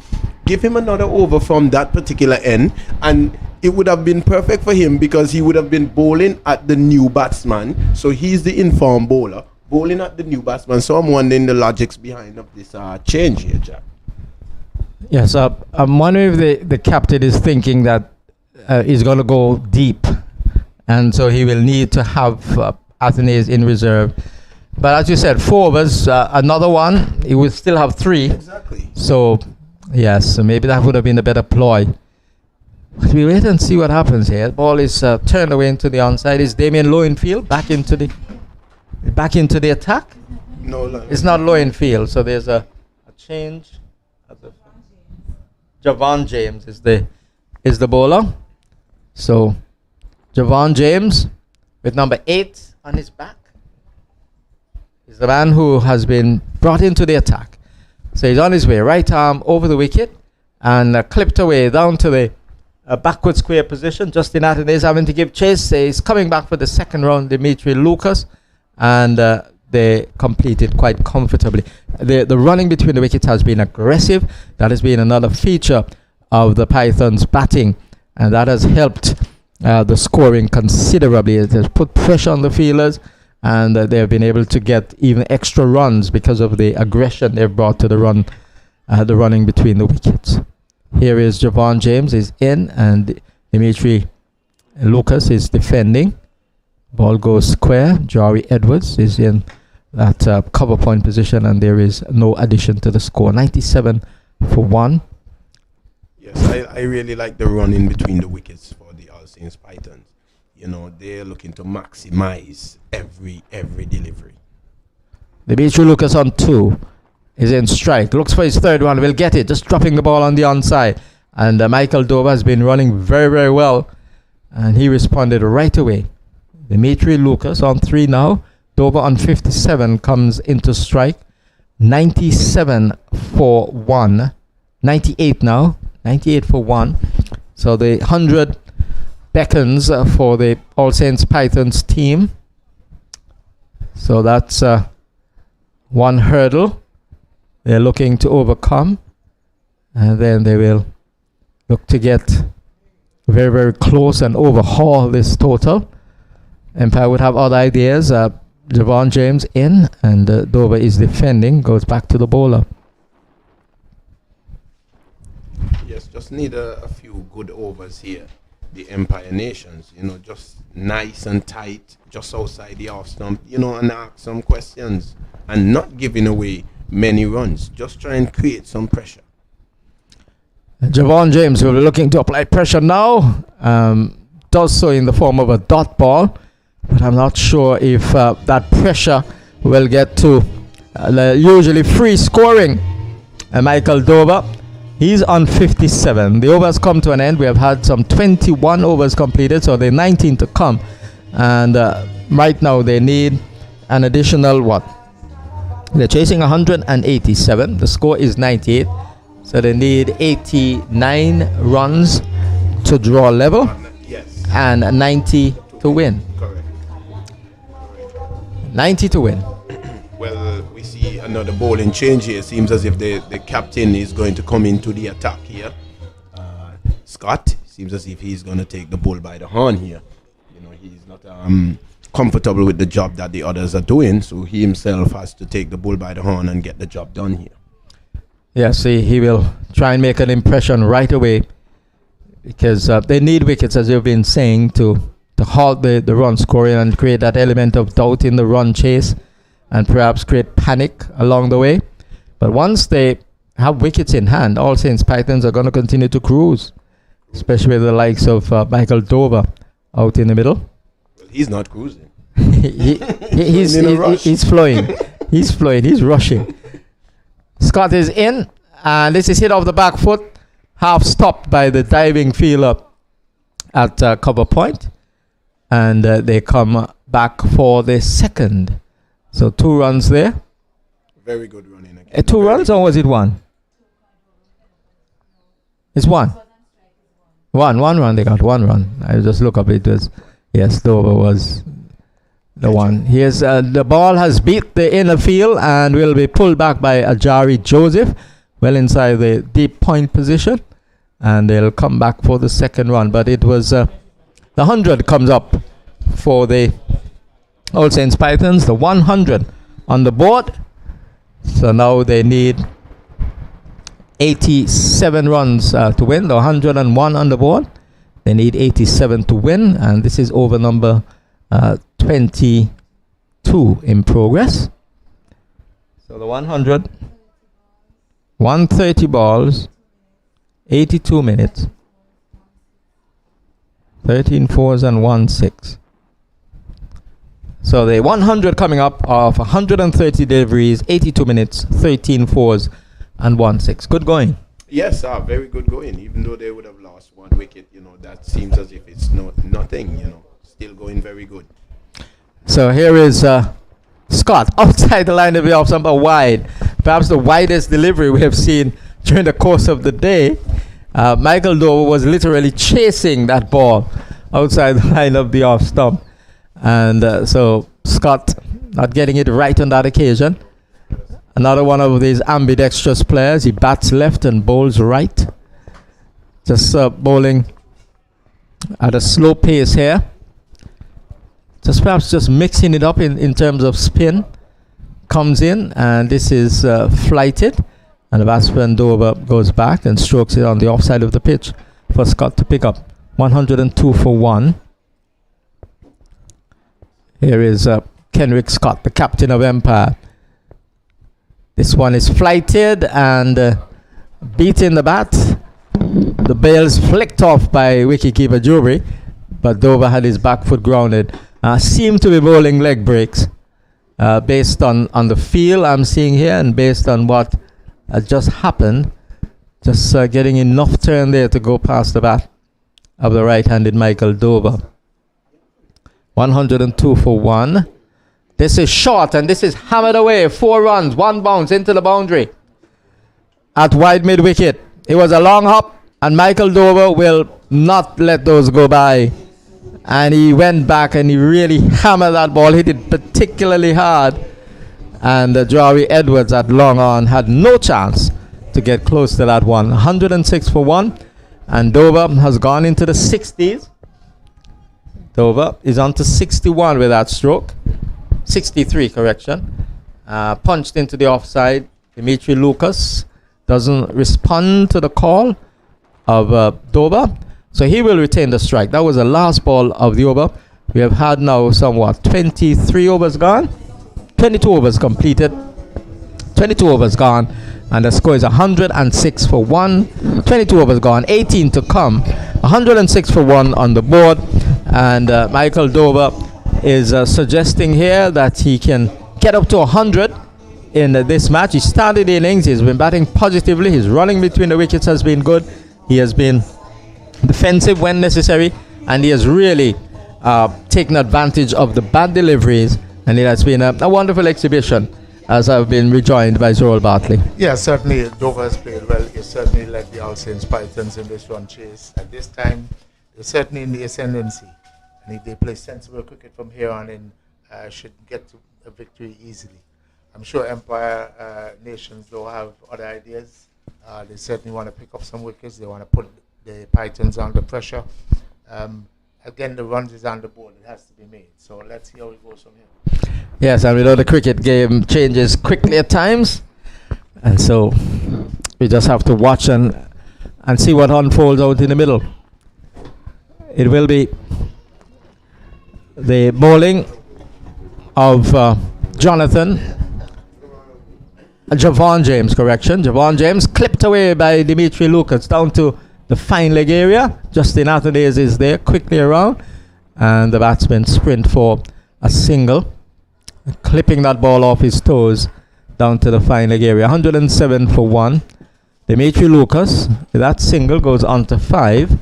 Give him another over from that particular end, and it would have been perfect for him because he would have been bowling at the new batsman. So he's the informed bowler, bowling at the new batsman. So I'm wondering the logics behind of this change here, Jack.
Yes, I'm wondering if the captain is thinking that he's going to go deep. And so he will need to have Athena's in reserve. But as you said, 4 overs, another one, he will still have 3.
Exactly.
So, yes, so maybe that would have been a better ploy. But we wait and see what happens here. The ball is turned away into the onside. Is Damien Lowenfield back into the attack?
No,
It's not low in field, so there's a change. Javon James is the bowler. So Javon James with number 8 on his back is the man who has been brought into the attack. So he's on his way, right arm over the wicket and clipped away down to the backward square position. Justin Atten is having to give chase. He's coming back for the second round, Dimitri Lucas, and they completed quite comfortably. The running between the wickets has been aggressive. That has been another feature of the Pythons' batting, and that has helped the scoring considerably. It has put pressure on the fielders, and they have been able to get even extra runs because of the aggression they've brought to the running between the wickets. Here is Javon James is in, and Dimitri Lucas is defending. Ball goes square. Jari Edwards is in that cover point position, and there is no addition to the score. 97 for 1.
Yes, I really like the run in between the wickets for the All Saints Pythons. You know, they're looking to maximize every delivery.
Dimitri Lucas on 2 is in strike. Looks for his third one. Will get it. Just dropping the ball on the onside. And Michael Dover has been running very, very well, and he responded right away. Dimitri Lucas on 3 now. Dover on 57 comes into strike. 97 for 1. 98 now. 98 for 1. So the 100 beckons for the All Saints Pythons team. So that's one hurdle they're looking to overcome. And then they will look to get very, very close and overhaul this total. Empire would have other ideas. Javon James in, and Dover is defending. Goes back to the bowler.
Yes, just need a few good overs here. The Empire Nations, you know, just nice and tight, just outside the off stump, you know, and ask some questions and not giving away many runs. Just try and create some pressure.
Javon James will be looking to apply pressure now. Does so in the form of a dot ball, but I'm not sure if that pressure will get to usually free scoring. Michael Dover, he's on 57. The overs come to an end. We have had some 21 overs completed, so they're 19 to come. And right now they need an additional what? They're chasing 187. The score is 98. So they need 89 runs to draw level.
Yes.
And 90 to win.
Correct.
90 to win.
Well, we see another bowling change here. Seems as if the captain is going to come into the attack here. Scott, seems as if he's going to take the bull by the horn here. You know, he's not comfortable with the job that the others are doing, so he himself has to take the bull by the horn and get the job done here.
Yeah, see, he will try and make an impression right away, because they need wickets, as you've been saying, to halt the run scoring and create that element of doubt in the run chase, and perhaps create panic along the way. But once they have wickets in hand, All Saints Pythons are going to continue to cruise, especially with the likes of Michael Dover out in the middle.
Well, he's not cruising.
He's flowing. He's flowing. He's rushing. Scott is in, and this is hit off the back foot, half stopped by the diving fielder at cover point, and they come back for the second. So 2 runs there.
Very good running again.
2 runs, or was it 1? It's 1. 1 run. They got 1 run. I just look up. It was, yes, Dover was the one. Here's the ball has beat the inner field and will be pulled back by Ajari Joseph, well inside the deep point position, and they'll come back for the second run. But it was the 100 comes up for the All Saints Pythons, the 100 on the board. So now they need 87 runs to win. The 101 on the board. They need 87 to win, and this is over number 22 in progress. So the 100, 130 balls, 82 minutes, 13 fours and 1 6. So the 100 coming up of 130 deliveries, 82 minutes, 13 fours, and 1 6. Good going.
Yes, very good going. Even though they would have lost one wicket, that seems as if it's nothing. Still going very good.
So here is Scott outside the line of the off stump, wide. Perhaps the widest delivery we have seen during the course of the day. Michael Dover was literally chasing that ball outside the line of the off stump. And so Scott not getting it right on that occasion. Another one of these ambidextrous players. He bats left and bowls right. Just bowling at a slow pace here. Perhaps just mixing it up in terms of spin. Comes in, and this is flighted. And the batsman Dover goes back and strokes it on the offside of the pitch for Scott to pick up. 102 for 1. Here is Kenrick Scott, the captain of Empire. This one is flighted and beating the bat. The bails flicked off by wicketkeeper Jubri, but Dover had his back foot grounded. Seemed to be bowling leg breaks based on the feel I'm seeing here and based on what just happened. Just getting enough turn there to go past the bat of the right-handed Michael Dover. 102 for 1. This is short and this is hammered away. 4 runs, 1 bounce into the boundary at wide mid wicket. It was a long hop and Michael Dover will not let those go by. And he went back and he really hammered that ball, hit it particularly hard. And Jari Edwards at long on had no chance to get close to that one. 106 for 1. And Dover has gone into the 60s. Dover is on to 61 with that stroke. 63, correction. Punched into the offside. Dimitri Lucas doesn't respond to the call of Dover. So he will retain the strike. That was the last ball of the over. We have had now somewhat 23 overs gone. 22 overs completed. 22 overs gone. And the score is 106 for 1. 22 overs gone. 18 to come. 106 for 1 on the board. And Michael Dover is suggesting here that he can get up to 100 in this match. He started the innings. He's been batting positively. His running between the wickets has been good. He has been defensive when necessary. And he has really taken advantage of the bad deliveries. And it has been a wonderful exhibition, as I've been rejoined by Zorol Bartley.
Yeah, certainly Dover has played well. He certainly led the All Saints Pythons in this run chase. At this time, they're certainly in the ascendancy. And if they play sensible cricket from here on in, should get to a victory easily. I'm sure Empire nations though have other ideas. They certainly want to pick up some wickets. They want to put the Pythons under pressure. Again, the runs is on the board. It has to be made. So let's see how it goes from here.
Yes, and we know the cricket game changes quickly at times. And so we just have to watch and see what unfolds out in the middle. It will be the bowling of Javon James, correction. Javon James clipped away by Dimitri Lucas down to the fine leg area. Justin Athanaze is there, quickly around. And the batsman sprint for a single, clipping that ball off his toes down to the fine leg area. 107 for 1. Dimitri Lucas, with that single, goes on to 5.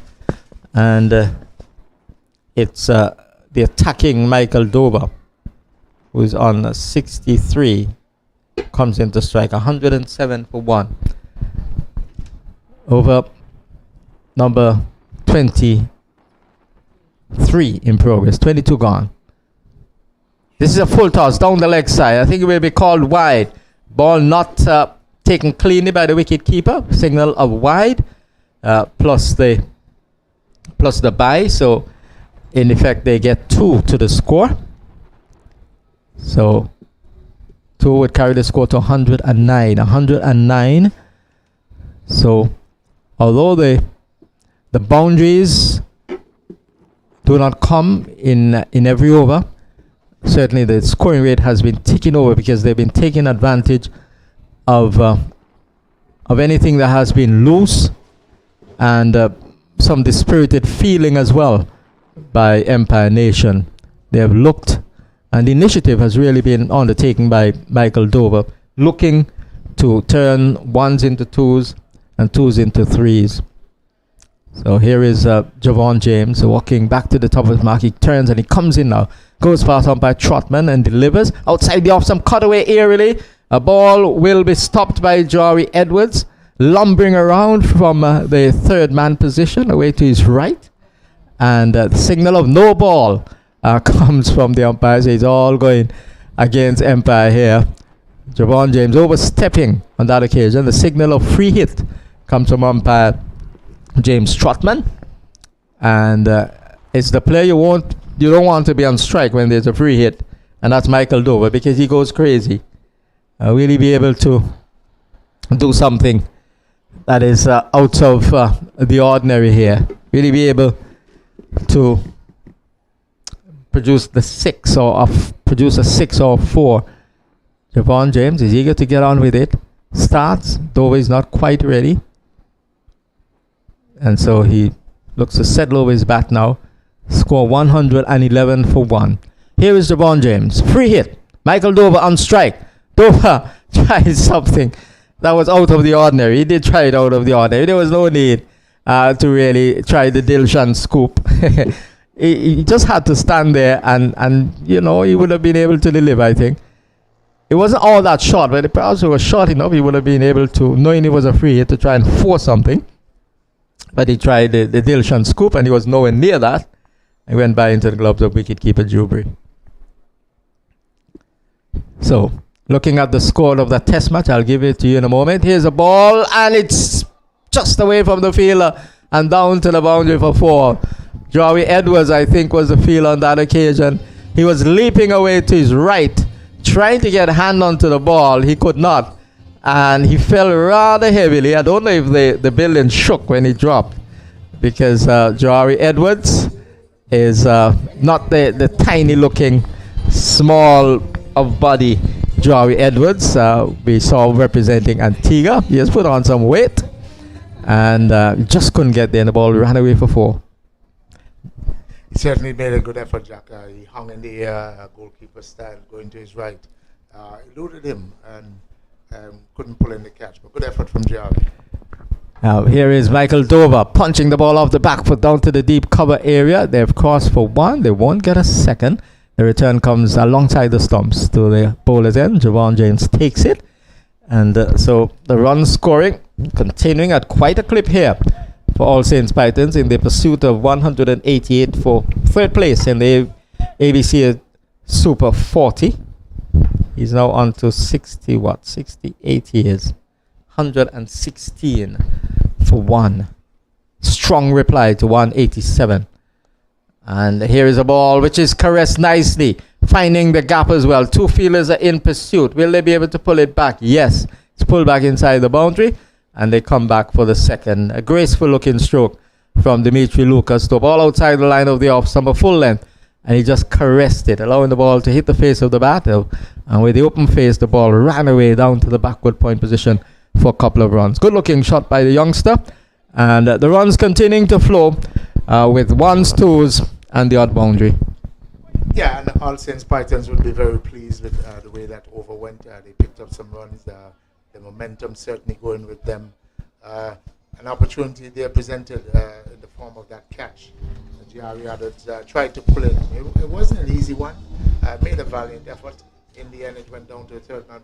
And it's the attacking Michael Dover, who is on 63, comes into strike. 107 for 1. Over number 23 in progress. 22 gone. This is a full toss down the leg side. I think it will be called wide. Ball not taken cleanly by the wicket keeper. Signal of wide plus the bye. So in effect they get 2 to the score. So 2 would carry the score to 109. 109. So although the boundaries do not come in every over, certainly the scoring rate has been ticking over because they've been taking advantage of anything that has been loose and some dispirited feeling as well by Empire Nation. They have looked And the initiative has really been undertaken by Michael Dover, looking to turn ones into twos and twos into threes. So here is Javon James walking back to the top of his mark. He turns and he comes in now. Goes past umpire Trotman and delivers. Outside the off, some cutaway aerially. A ball will be stopped by Jari Edwards, lumbering around from the third man position away to his right. And the signal of no ball comes from the umpires. It's all going against Empire here. Javon James overstepping on that occasion. The signal of free hit comes from umpire James Trotman. And it's the player you don't want to be on strike when there's a free hit. And that's Michael Dover, because he goes crazy. Will he be able to do something that is out of the ordinary here? Will he be able to produce the six or produce a 6 or 4? Javon James is eager to get on with it. Starts. Dover is not quite ready. And so he looks to settle over his bat now. Score 111 for 1. Here is Javon James. Free hit. Michael Dover on strike. Dover tried something that was out of the ordinary. He did try it out of the ordinary. There was no need to really try the Dilshan scoop. he just had to stand there and he would have been able to deliver, I think. It wasn't all that short, but it perhaps was short enough. He would have been able to, knowing it was a free hit, to try and force something. But he tried the Dilshan scoop and he was nowhere near that. He went by into the gloves of wicketkeeper Jubri. So, looking at the score of that test match, I'll give it to you in a moment. Here's a ball, and it's just away from the fielder and down to the boundary for 4. Jari Edwards, I think, was the fielder on that occasion. He was leaping away to his right, trying to get a hand onto the ball. He could not, and he fell rather heavily. I don't know if the building shook when he dropped, because Jari Edwards is not the tiny-looking, small of body Jari Edwards. We saw representing Antigua. He has put on some weight and just couldn't get there, and the ball ran away for 4.
He certainly made a good effort, Jack. He hung in the air, goalkeeper style, going to his right. Eluded him and couldn't pull in the catch, but good effort from Jari.
Now here is Michael Dover punching the ball off the back foot down to the deep cover area. They've crossed for 1. They won't get a second. The return comes alongside the stumps to the bowler's end. Javon James takes it. And so the run scoring continuing at quite a clip here for All Saints Pythons in the pursuit of 188 for third place in the ABCA Super 40. He's now on to 68 years. 116 for 1. Strong reply to 187. And here is a ball which is caressed nicely, finding the gap as well. 2 fielders are in pursuit. Will they be able to pull it back? Yes. It's pulled back inside the boundary, and they come back for the second. A graceful looking stroke from Dimitri Lucas. The ball outside the line of the off stump, full length, and he just caressed it, allowing the ball to hit the face of the bat. And with the open face, the ball ran away down to the backward point position for a couple of runs. Good looking shot by the youngster. And the runs continuing to flow with 1s, 2s, and the odd boundary.
Yeah, and All Saints Pythons will be very pleased with the way that over went. They picked up some runs. The momentum certainly going with them. An opportunity there presented in the form of that catch. Jari had tried to pull it. It wasn't an easy one. Made a valiant effort. In the end, it went down to a third man